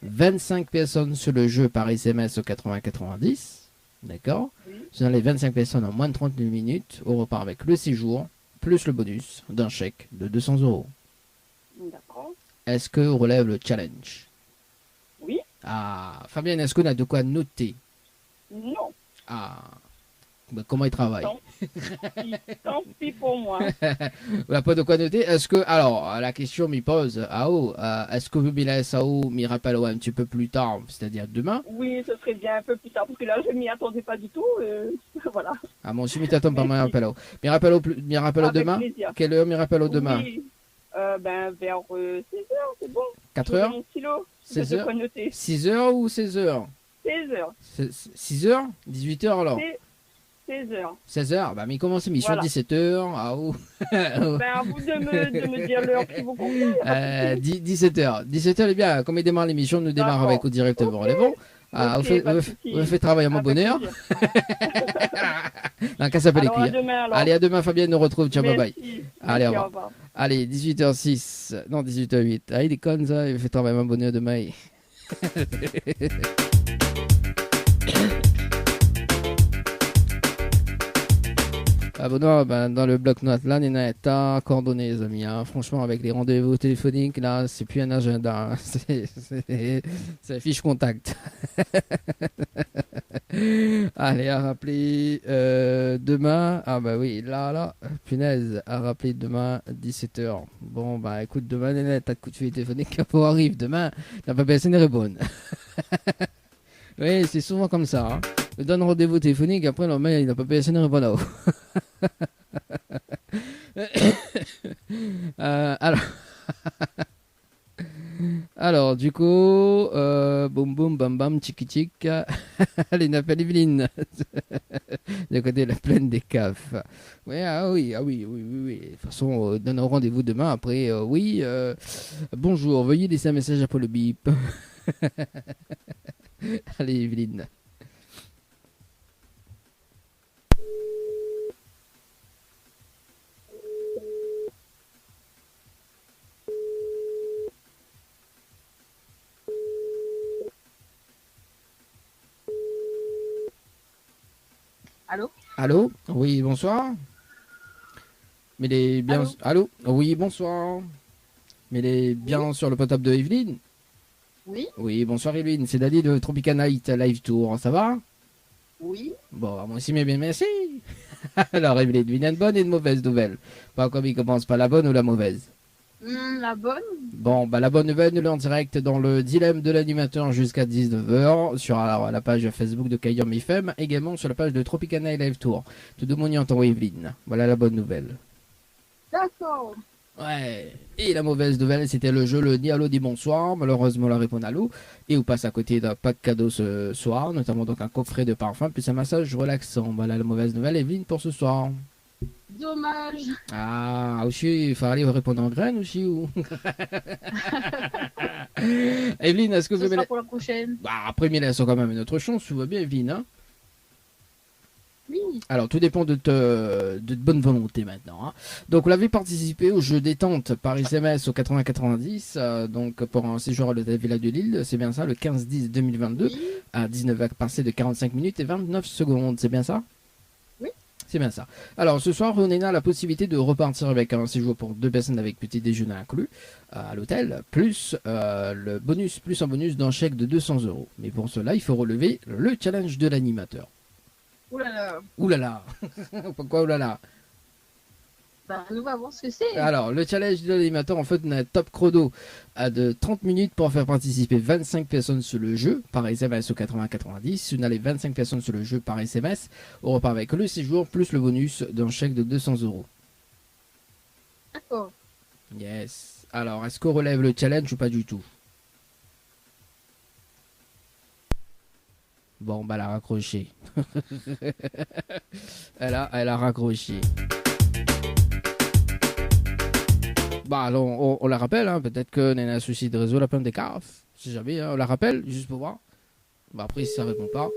25 personnes sur le jeu par SMS au 80-90. D'accord. Oui. Si on a les 25 personnes en moins de 30 minutes, on repart avec le séjour, plus le bonus d'un chèque de 200 euros. D'accord. Est-ce qu'on relève le challenge? Oui. Ah, Fabienne, est-ce qu'on a de quoi noter? Non. Ah, ben, comment il travaille? Tant pis pour moi. On n'a pas de quoi noter. Est-ce que, alors, la question m'y pose, est-ce que vous m'y sao m'y rappelle un petit peu plus tard, c'est-à-dire demain? Oui, ce serait bien un peu plus tard, parce que là, je m'y attendais pas du tout. Voilà. Ah, mon chimie t'attend pas, m'y rappelle m'y rappelle Avec demain? plaisir. Quelle heure m'y rappelle demain? Oui. Ben, vers 16h, c'est bon. 4 Je heures? mets mon stylo. 16 De heures? quoi noter. 6 heures ou 16 heures? 16h. 6 heures? 18 heures alors? 16h. 16 heures? Bah, mais commence l'émission Voilà. 17 heures. Ah, oh. Ben, à vous de me dire l'heure qui vous convient. 17 heures. 17 heures, est bien. Comme il démarre l'émission, nous démarre D'accord. avec vous directement. On est bon? Ah, Ok, vous pas de faites souci. fait travailler à mon Avec bonheur. plaisir. Non, qu'à s'appeler Alors, à cuire. demain, alors. Allez, à demain, Fabienne, nous retrouve. Ciao, bye bye. Merci. Allez, au Merci, revoir. Allez, 18h06. Non, 18h08. Ah, il est con, ça. Il fait travailler à mon bonheur demain. Ah bon, non, ben, dans le bloc-notes, là, Nina est à coordonnées, les amis. Hein. Franchement, avec les rendez-vous téléphoniques, là, c'est plus un agenda. Hein. C'est fiche contact. Allez, à rappeler demain. Ah bah oui, là, punaise, à rappeler demain 17h. Bon, bah écoute, demain, Nina, t'as de coup de fil téléphonique pour arrive. Demain, la pas personne ne répond. Oui, c'est souvent comme ça. Hein. Je donne rendez-vous téléphonique, après le mail, il n'a pas personne ne répond. Alors, alors, du coup, boum boum bam bam tchiki tchik. Allez, n'appelle Evelyne. Du côté de la plaine des CAF. Oui, oui. De toute façon, donne rendez-vous demain. Après, oui. Bonjour, veuillez laisser un message après le bip. Allez, Evelyne. Allô? Allô? Oui, bonsoir. Mais les bien. Allô? Oui, bonsoir. Mais les bien sur le potable de Evelyne? Oui? Oui, bonsoir Evelyne. C'est Dali de Tropical Night Live Tour. Ça va? Oui? Bon, moi aussi, mais bien merci. Alors, Evelyne, il y a une bonne et une mauvaise nouvelle. Pas comme il commence, pas la bonne ou la mauvaise. La bonne? Bon, bah la bonne nouvelle, nous l'en direct dans le dilemme de l'animateur jusqu'à 19h sur la page Facebook de Kayom FM, également sur la page de Tropical Night Live Tour. Tout le monde y entend Evelyne. Voilà la bonne nouvelle. D'accord. Ouais. Et la mauvaise nouvelle, c'était le jeu le Ni Allô, dit bonsoir. Malheureusement, la réponse Allô. Et on passe à côté d'un pack cadeau ce soir, notamment donc un coffret de parfum, plus un massage relaxant. Voilà la mauvaise nouvelle, Evelyne, pour ce soir. Dommage. Ah, aussi, il faut aller répondre en graines aussi ou Evelyne, est-ce que vous Ce sera voulez... pour la prochaine. Bah, après, mais laissons quand même une autre chance, tout va bien, Evelyne. Hein. Oui. Alors, tout dépend de de bonne volonté maintenant. Hein. Donc, vous l'avez participé au jeu détente par SMS au 80-90, donc pour un séjour à l'hôtel Villa de Lille, c'est bien ça, le 15-10-2022, Oui. à 19h passé de 45 minutes et 29 secondes, c'est bien ça? Oui. C'est bien ça. Alors, ce soir, on a la possibilité de repartir avec un séjour pour 2 personnes avec petit déjeuner inclus à l'hôtel, plus le bonus, plus un bonus d'un chèque de 200 euros. Mais pour cela, il faut relever le challenge de l'animateur. Ouh là là. Ouh là là. Pourquoi ouh là là? Bah, nous va voir ce que c'est. Alors, le challenge de l'animateur, en fait, on a un top chrono de 30 minutes pour faire participer 25 personnes sur le jeu par SMS au 80-90. Si on a les 25 personnes sur le jeu par SMS, on repart avec le séjour plus le bonus d'un chèque de 200 euros. D'accord. Yes. Alors, est-ce qu'on relève le challenge ou pas du tout? Bon, bah, elle a raccroché. elle a raccroché. Bah, alors, on la rappelle, hein, peut-être que Nena a un souci de réseau, la plaine des carafes. Si jamais, hein, on la rappelle, juste pour voir. Bah, après, si ça répond pas.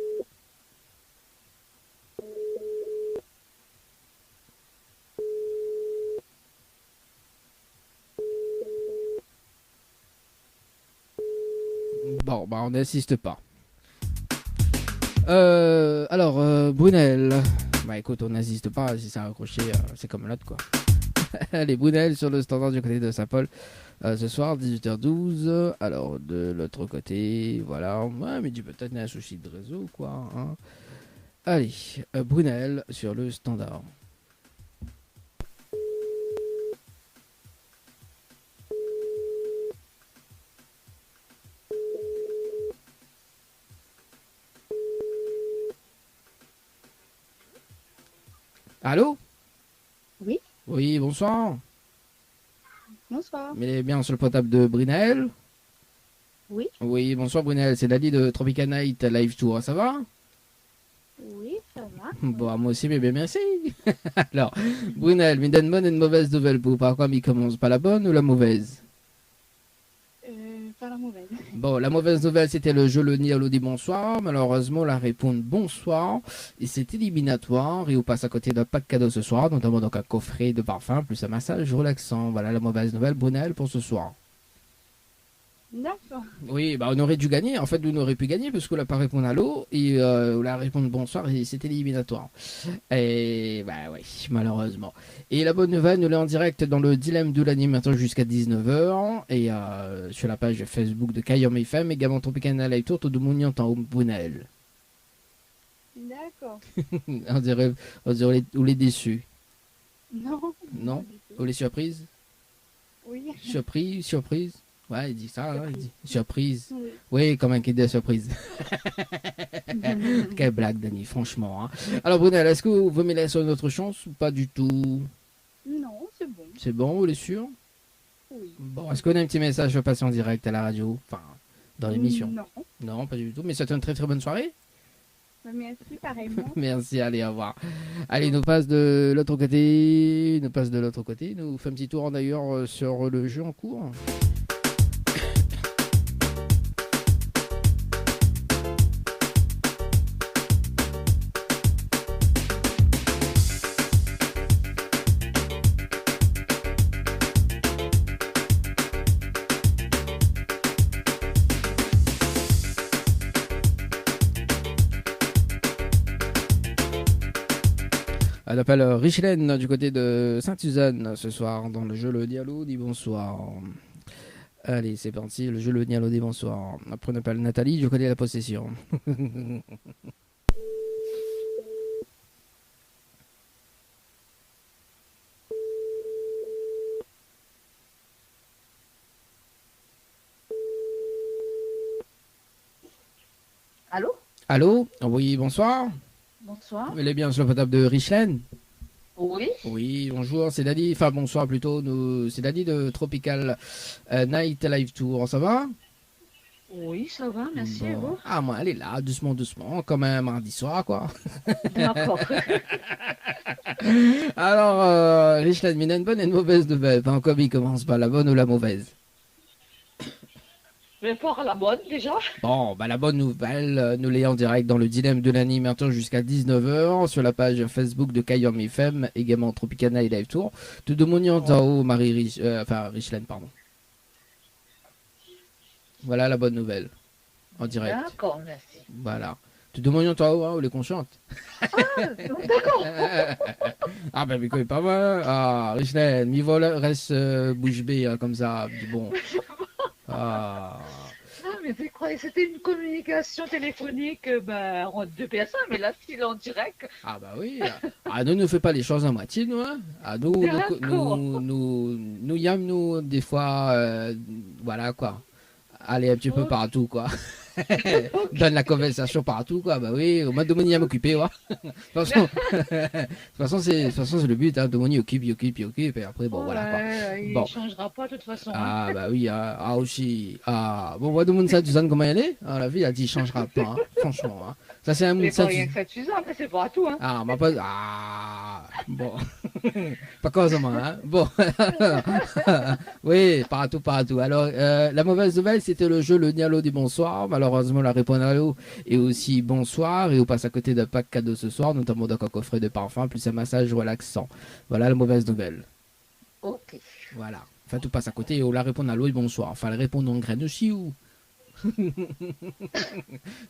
Bon, bah on n'insiste pas. Alors, Brunel. Bah écoute, on n'insiste pas, si ça a accroché, c'est comme l'autre quoi. Allez, Brunel sur le standard du côté de Saint-Paul. Ce soir, 18h12. Alors, de l'autre côté, voilà. Ouais, mais peut-être qu'il y a un souci de réseau quoi. Hein. Allez, Brunel sur le standard. Allô? Oui. Oui, bonsoir. Bonsoir. Mais bien sur le portable de Brunel. Oui. Oui, bonsoir Brunel, c'est Dali de Tropical Night Live Tour, ça va? Oui, ça va. Bon, moi aussi, mais bien merci. Alors, Brunel, mais donne bonne et une mauvaise nouvelle pour par quoi il commence, pas la bonne ou la mauvaise? Pas la mauvaise. Bon, la mauvaise nouvelle, c'était le jeu Le Nialo dit bonsoir. Malheureusement, la réponse bonsoir. Et c'est éliminatoire. Et on passe à côté d'un pack cadeau ce soir, notamment donc un coffret de parfum plus un massage relaxant. Voilà la mauvaise nouvelle, Brunel, pour ce soir. D'accord. Oui, bah on aurait dû gagner. En fait, on aurait pu gagner parce qu'on n'a pas répondu à l'eau et on a répondu bonsoir et c'était éliminatoire. Et bah oui, malheureusement. Et la bonne nouvelle, nous l'est en direct dans le dilemme de l'animateur jusqu'à 19h et sur la page Facebook de Kayom FM, également Tropical Live Tour, tout de Mouniant en haut Brunel. D'accord. on dirait on les déçus. Non. Non? Pas du tout. Ou les surprises? Oui. Surprise. Ouais, il dit ça, hein, il dit surprise. Oui. Oui, comme un kid de surprise. Quelle blague, Dani, franchement. Hein. Alors, Brunel, est-ce que vous me laissez une autre chance ou pas du tout? Non, c'est bon. C'est bon, vous êtes sûr? Oui. Bon, est-ce qu'on a un petit message à passer en direct à la radio? Enfin, dans l'émission? Non. Non, pas du tout. Mais c'est une très très bonne soirée. Merci, pareillement. Merci, allez, au revoir. Allez, nous passe de l'autre côté. Nous fait un petit tour d'ailleurs sur le jeu en cours. Elle appelle Richelaine du côté de Sainte-Suzanne ce soir dans le jeu Le Dialo dit bonsoir. Allez, c'est parti, le jeu Le Dialo dit bonsoir. Après on appelle Nathalie du côté de la possession. Allô? Allô? Oui, bonsoir. Bonsoir. Elle est bien sur le portable de Richelaine? Oui. Oui, bonjour, c'est Dadi, enfin bonsoir plutôt, c'est Dadi de Tropical Night Live Tour, ça va? Oui, ça va, merci. Bon. Et vous? Ah, moi, elle est là, doucement, comme un mardi soir, quoi. D'accord. Alors, Richelaine, mais il y a une bonne et une mauvaise nouvelle. Enfin, comme il commence par la bonne ou la mauvaise? Je vais voir la bonne déjà. Bon, bah la bonne nouvelle, nous l'ayons en direct dans le dilemme de l'animateur jusqu'à 19h sur la page Facebook de Kayom FM, également Tropicana et Live Tour. Tout de mon en haut, Richelaine, pardon. Voilà la bonne nouvelle, en direct. D'accord, merci. Voilà. Tout de mon en haut, hein, on les conchante. Ah, d'accord. Ah, ben, mais quoi, pas mal. Ah, Richelaine, mi vol reste bouche bée, hein, comme ça, du bon. Ah. Ah, mais je croyais que c'était une communication téléphonique en 2 personnes, mais là, s'il est en direct. Ah bah oui. Ah, nous ne fait pas les choses à moitié, nous. Hein. Ah, nous y aimons, nous, des fois, voilà, quoi. Aller un petit peu partout, quoi. Donne la conversation partout, quoi. Bah oui, au moins, Domoni à m'occuper, ouais. De toute façon, c'est le but, hein. Domoni occupe, et après, bon, voilà, quoi. Il Bon. changera pas, de toute façon. Ah, bah oui, hein. Ah, aussi. Ah, bon, voilà, Domoni, ça, Suzanne, comment elle est? Ah, la vie, elle dit, il changera pas, hein. Franchement, hein. Ça, c'est un C'est monde, ça. pas rien que ça, Suzanne, c'est pas tout, hein. Ah, bah, pas. Ah, bon. Pas causément, hein. Bon. Oui, partout. Alors, la mauvaise nouvelle, c'était le jeu Le Nialo dit bonsoir. Malheureusement, la réponse à l'eau est aussi bonsoir. Et on passe à côté d'un pack cadeau ce soir, notamment d'un coffret de parfum, plus un massage relaxant. Voilà la mauvaise nouvelle. Ok. Voilà. Enfin, tout passe à côté et on la répond à l'eau et bonsoir. Enfin, elle répond en graine aussi ou.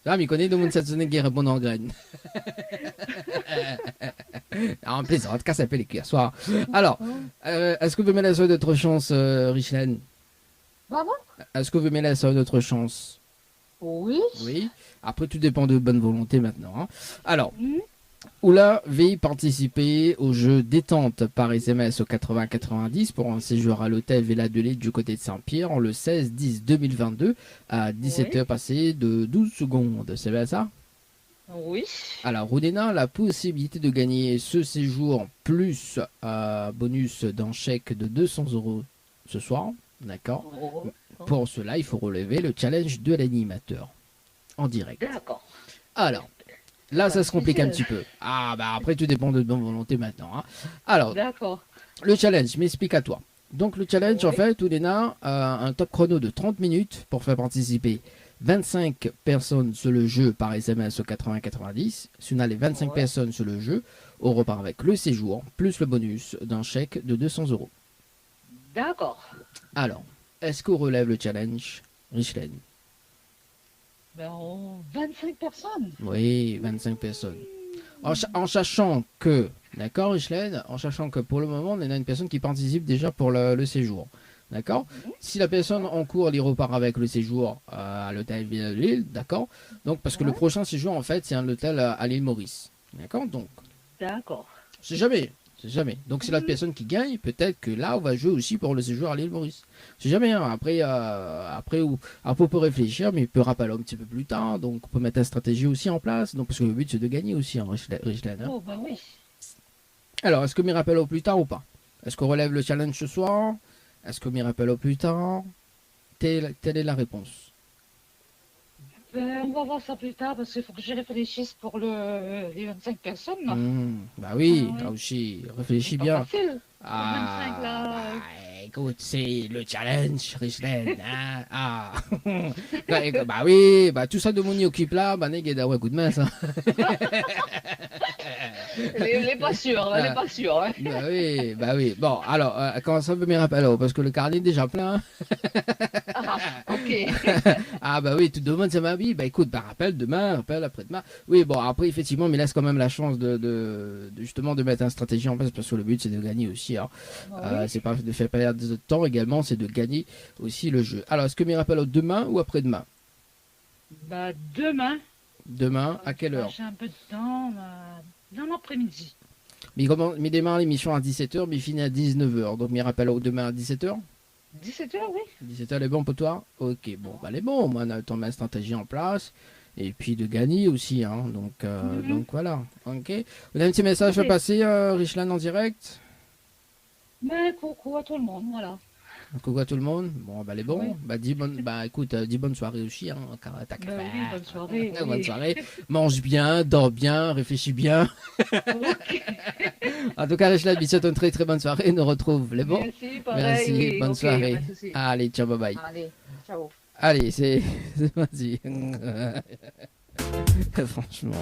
Ah, mais il connaît tout le monde cette semaine qui répond en graines. En plaisante, casse un peu les cuirs, soir. Alors, est-ce que vous me laissez d'autres chances, Richelaine? Pardon? Est-ce que vous me laissez d'autres chances? Oui. Oui. Après, tout dépend de bonne volonté maintenant, hein. Alors, Mhm. Oula veille participer au jeu détente par SMS au 80-90 pour un séjour à l'hôtel Villa de Lille du côté de Saint-Pierre le 16-10-2022 à 17h passées de 12 secondes. C'est bien ça? Oui. Alors, Roudena a la possibilité de gagner ce séjour plus bonus d'un chèque de 200 € ce soir. D'accord. Pour cela, il faut relever le challenge de l'animateur en direct. D'accord. Alors, là, ça se complique un petit peu. Ah, bah après, tout dépend de bonne volonté maintenant, hein. Alors, D'accord. le challenge, m'explique à toi. Donc, le challenge, en fait, Oudena a un top chrono de 30 minutes pour faire participer 25 personnes sur le jeu par SMS au 80-90. Si on a les 25 personnes sur le jeu, on repart avec le séjour plus le bonus d'un chèque de 200 €. D'accord. Alors, est-ce qu'on relève le challenge, Richelaine? Ben, 25 personnes. Oui, 25 personnes. En sachant que, d'accord, Richelaine, en sachant que pour le moment, on a une personne qui participe déjà pour le séjour. D'accord. Si la personne en cours, elle repart avec le séjour à l'hôtel Villa de Lille, d'accord. Donc, parce que le prochain séjour, en fait, c'est un hôtel à l'île Maurice. D'accord. Donc, D'accord. c'est jamais. C'est jamais. Donc, c'est la personne qui gagne. Peut-être que là, on va jouer aussi pour le séjour à l'île Maurice. C'est jamais. Hein. Après, on peut réfléchir, mais il peut rappeler un petit peu plus tard. Donc, on peut mettre une stratégie aussi en place. Donc, parce que le but, c'est de gagner aussi, hein, Richelaine, hein. Oh, ben oui. Alors, est-ce que m'y rappelle au plus tard ou pas? Est-ce qu'on relève le challenge ce soir? Est-ce que m'y rappelle au plus tard? Telle est la réponse. Ben, on va voir ça plus tard parce qu'il faut que je réfléchisse pour les 25 personnes. Là. Bah oui, Ah ouais. là aussi, réfléchis C'est pas bien. facile. Ah, 25 là. bah, écoute, c'est le challenge, Richelaine. Hein? Ah. Bah oui, bah tout ça de mon y occupe là, bah n'est ouais, coup de main ça. Elle est pas sûre, elle est pas sûre. Hein. Bah oui. Bon, alors, comment ça me rappelle parce que le carnet est déjà plein. Ah, ok. Ah bah oui, tout demande ça m'a dit. Bah écoute, bah rappelle demain, rappelle après-demain. Oui, bon, après effectivement, mais laisse quand même la chance de justement de mettre une stratégie en place parce que le but c'est de gagner aussi. Hein. Oui. C'est pas de faire perdre de temps également, c'est de gagner aussi le jeu. Alors, est-ce que me rappelle demain ou après-demain? Bah, demain. Demain, à quelle heure? J'ai un peu de temps dans l'après-midi. Mais démarre l'émission à 17h, mais il finit à 19h. Donc, me rappelle demain à 17h? 17h, oui. 17h, elle est bon pour toi? Ok, bon, bah, elle est bon. Moi, on a le temps de mettre une stratégie en place. Et puis de gagner aussi. Hein. Donc, voilà. Ok. Vous avez un petit message à passer, Richelaine, en direct? Mais coucou à tout le monde, voilà. Coucou à tout le monde. Bon, bah, elle est bon. Oui. Bah, écoute, dis bonne soirée aussi. Hein. Ben oui, bonne soirée. Bonne oui. soirée. Mange bien, dors bien, réfléchis bien. En tout cas, Richelaine, je souhaite une très très bonne soirée. Nous retrouve les bons. Merci, pareil. Merci, oui, bonne ok, soirée. pas de souci. Allez, ciao, bye bye. Allez, ciao. Allez, c'est vas-y. Franchement.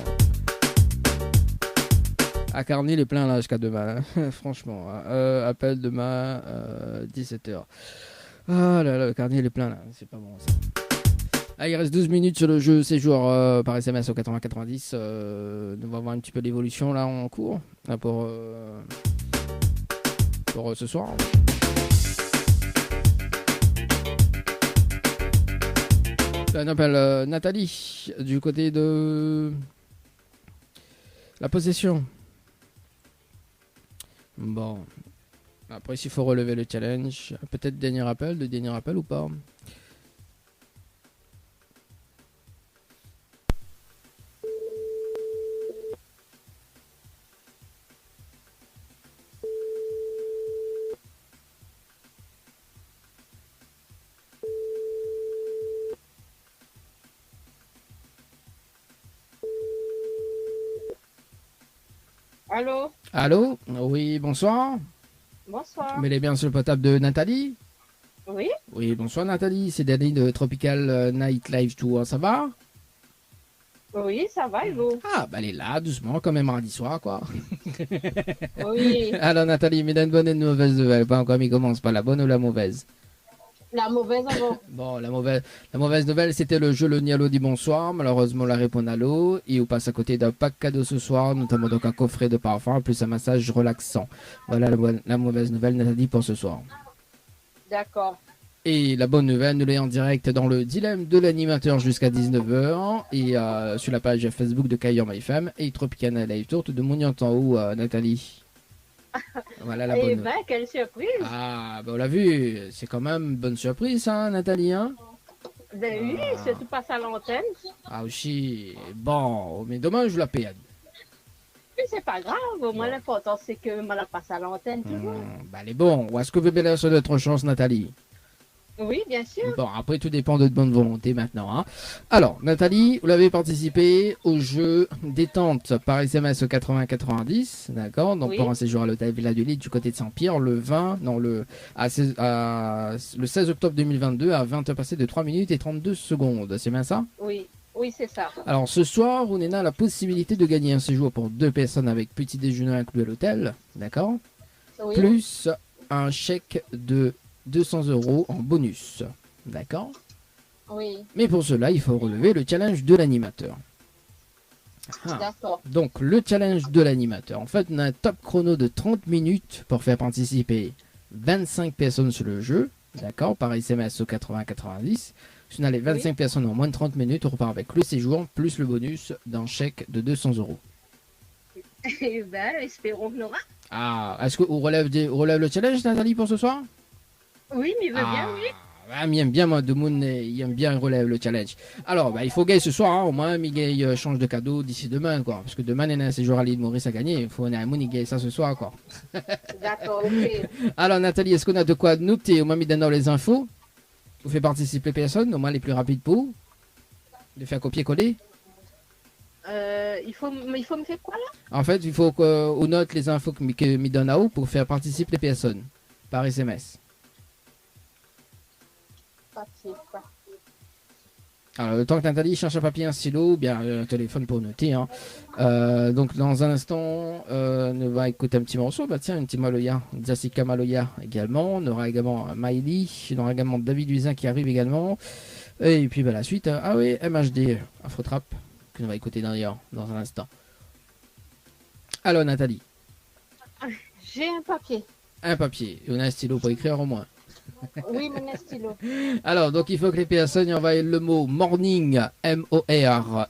À Carny, il est plein là jusqu'à demain. Hein. Franchement. Hein. Appel demain, 17h. Ah là là, le Carny, il est plein là. C'est pas bon ça. Ah, il reste 12 minutes sur le jeu séjour par SMS au 80-90. On va voir un petit peu l'évolution là en cours là, pour ce soir. On appelle Nathalie du côté de la possession. Bon. Après, s'il faut relever le challenge, peut-être dernier appel ou pas? Allô? Allô? Oui, bonsoir. Bonsoir. Mais elle est bien sur le portable de Nathalie? Oui? Oui, bonsoir Nathalie, c'est Danny de Tropical Night Live Tour, ça va? Oui, ça va, et vous? Ah, bah elle est là, doucement, quand même mardi soir, quoi. Oui. Alors Nathalie, mais d'une bonne et une mauvaise nouvelle, pas encore, mais commence par la bonne ou la mauvaise? La mauvaise avant. Bon, la mauvaise nouvelle, c'était le jeu Le Nialo dit bonsoir. Malheureusement, la réponse à l'eau. Et on passe à côté d'un pack cadeau ce soir, notamment donc un coffret de parfum, plus un massage relaxant. Voilà la mauvaise nouvelle, Nathalie, pour ce soir. D'accord. Et la bonne nouvelle, nous l'est en direct dans le dilemme de l'animateur jusqu'à 19h et sur la page Facebook de Kayor MyFM et Tropicana Live Tour de Mouniant en haut, Nathalie. Voilà la bonne Eh nouvelle. ben, quelle surprise. Ah, bah on l'a vu, c'est quand même une bonne surprise, hein, Nathalie, hein? Ben oui, c'est tout passe à l'antenne. Ah, aussi, bon, mais demain je la paye. Mais c'est pas grave, au moins l'important c'est que me la passe à l'antenne toujours. Bah, elle est bon. Ou est-ce que vous voulez laisser notre chance, Nathalie? Oui, bien sûr. Bon, après, tout dépend de votre bonne volonté maintenant. Hein. Alors, Nathalie, vous l'avez participé au jeu détente par SMS au 80-90, d'accord? Donc, Oui. pour un séjour à l'hôtel Villa du Lille du côté de Saint-Pierre, le 16 octobre 2022 à 20h passées de 3 minutes et 32 secondes. C'est bien ça? Oui, oui, c'est ça. Alors, ce soir, on a la possibilité de gagner un séjour pour 2 personnes avec petit déjeuner inclus à l'hôtel, d'accord? Oui. Plus un chèque de 200 € en bonus. D'accord? Oui, Mais pour cela, il faut relever le challenge de l'animateur. Ah. d'accord. Donc, le challenge de l'animateur. En fait, on a un top chrono de 30 minutes pour faire participer 25 personnes sur le jeu. D'accord? Par SMS au 80-90. Si on a les 25 personnes en moins de 30 minutes, on repart avec le séjour plus le bonus d'un chèque de 200 €. Eh ben, espérons que l'aura. Ah, est-ce qu'on relève le challenge, Nathalie, pour ce soir? Oui, mais il veut bien, oui. Ah, il aime bien, moi, de Moon, il aime bien relève le challenge. Alors, bah, il faut gagner ce soir, hein, au moins, Miguel change de cadeau d'ici demain, quoi. Parce que demain, il y a un séjour à l'île Maurice à gagner. Il faut un Moon, il gagne ça ce soir, quoi. D'accord, ok. Alors, Nathalie, est-ce qu'on a de quoi noter? Au moins, mis dans les infos. Vous faites participer personne, au moins les plus rapides pour vous. De faire copier-coller. Il faut me faire quoi là? En fait, il faut qu'on note les infos que me donne à haut pour faire participer les personnes par SMS. Papier, quoi. Alors, le temps que Nathalie cherche un papier, un stylo, ou bien un téléphone pour noter. Hein. Donc, dans un instant, on va écouter un petit morceau. Bah, tiens, un petit Maloya, Jessica Maloya également. On aura également Miley. On aura également David Luisin qui arrive également. Et puis, bah, la suite, ah oui, MHD, Afrotrap, que l'on va écouter d'ailleurs dans un instant. Alors, Nathalie, J'ai un papier. un papier et on a un stylo pour écrire au moins. Oui, mon stylo. Alors, donc il faut que les personnes y envoient le mot morning, M-O-R-N-I-N-G,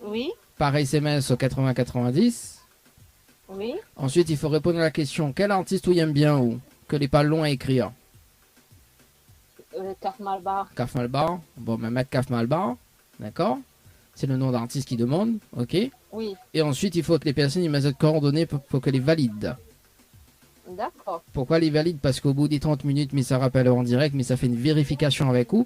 Oui, par SMS au 80-90. oui. Ensuite, il faut répondre à la question quel artiste vous aime bien ou que les pas long à écrire. Caf Malbar. Kaf Malbar. Bon, ben mettre Kaf Malbar. D'accord? C'est le nom d'artiste qui demande. Ok? Oui, Et ensuite, il faut que les personnes y mettent des coordonnées pour que les valident. d'accord. Pourquoi les valide? Parce qu'au bout des 30 minutes, mais ça rappelle en direct, mais ça fait une vérification avec vous,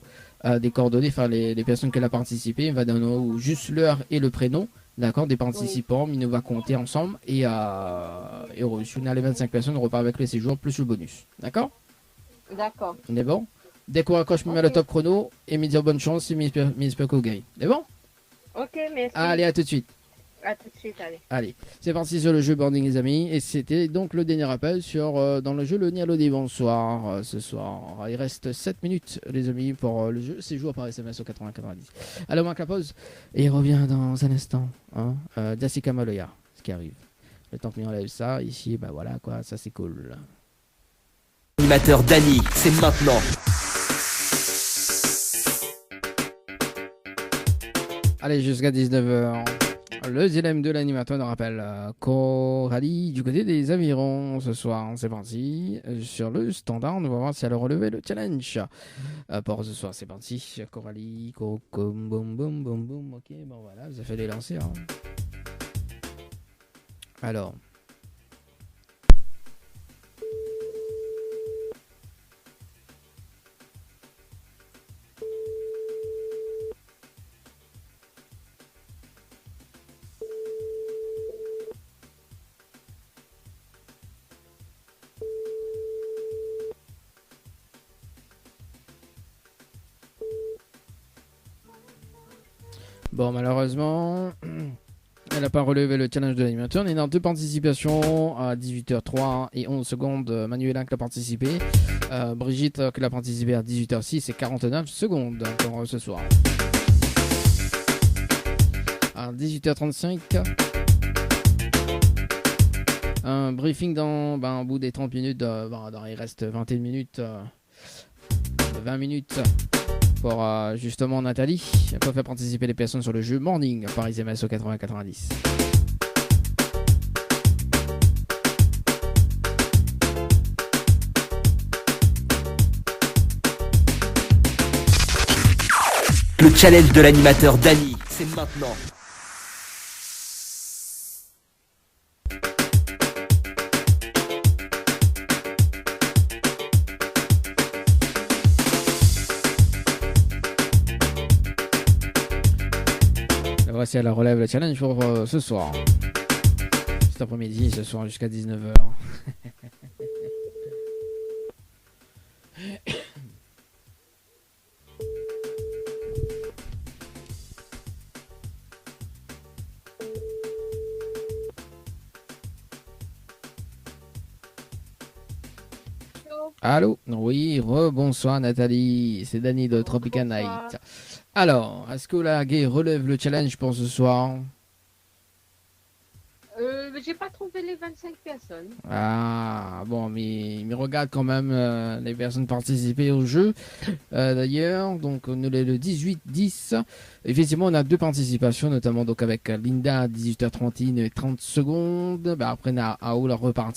des coordonnées, enfin les personnes qui ont participé, il va donner juste l'heure et le prénom, d'accord, des participants, mais il nous va compter ensemble, et si on a les 25 personnes, on repart avec le séjour plus le bonus, d'accord? D'accord. On est bon? Dès qu'on raccroche, je me mets le top chrono, et me dire bonne chance, et m'espère qu'on gagne. C'est bon? Ok, merci. Allez, à tout de suite. À tout de suite, allez. Allez, c'est parti sur le jeu Boarding les amis, et c'était donc le dernier appel sur dans le jeu le Nialo des bonsoir ce soir. Il reste 7 minutes les amis pour le jeu, c'est joué par SMS au 80-90. Alors on marque la pause et il revient dans un instant, hein, Jessica Maloya, ce qui arrive. Le temps que nous enlève ça, ici, bah voilà quoi, ça c'est cool. Animateur Dany, c'est maintenant. Allez, jusqu'à 19h. Le dilemme de l'animateur nous rappelle Coralie du côté des avirons ce soir. C'est parti. Sur le standard, on va voir si elle a relevé le challenge. Pour ce soir, c'est parti. Coralie, boum, boum, boum, boum. Ok, bon voilà, vous avez fait les lancers. Hein. Alors. Bon, malheureusement, Elle n'a pas relevé le challenge de l'animateur. On est dans 2 participations à 18h03 et 11 secondes. Manuela qui a participé. Brigitte qui a participé à 18h06 et 49 secondes encore ce soir. À 18h35. Un briefing dans au bout des 30 minutes. Il reste 21 minutes. 20 minutes. Pour justement Nathalie, elle peut faire participer les personnes sur le jeu Morning Paris MS au 80-90. Le challenge de l'animateur Dany, c'est maintenant. Voici à la relève le challenge pour ce soir. Cet après-midi, ce soir jusqu'à 19h. Allô? Oui, rebonsoir Nathalie, c'est Dany de Tropical Night. Alors, est-ce que la Gay relève le challenge pour ce soir? J'ai pas trouvé les 25 personnes. Ah, bon, mais regarde quand même les personnes participées au jeu. D'ailleurs, donc on est le 18-10. Effectivement, on a 2 participations, notamment donc avec Linda à 18h31 et 30 secondes. Après, on a Aoul reparti.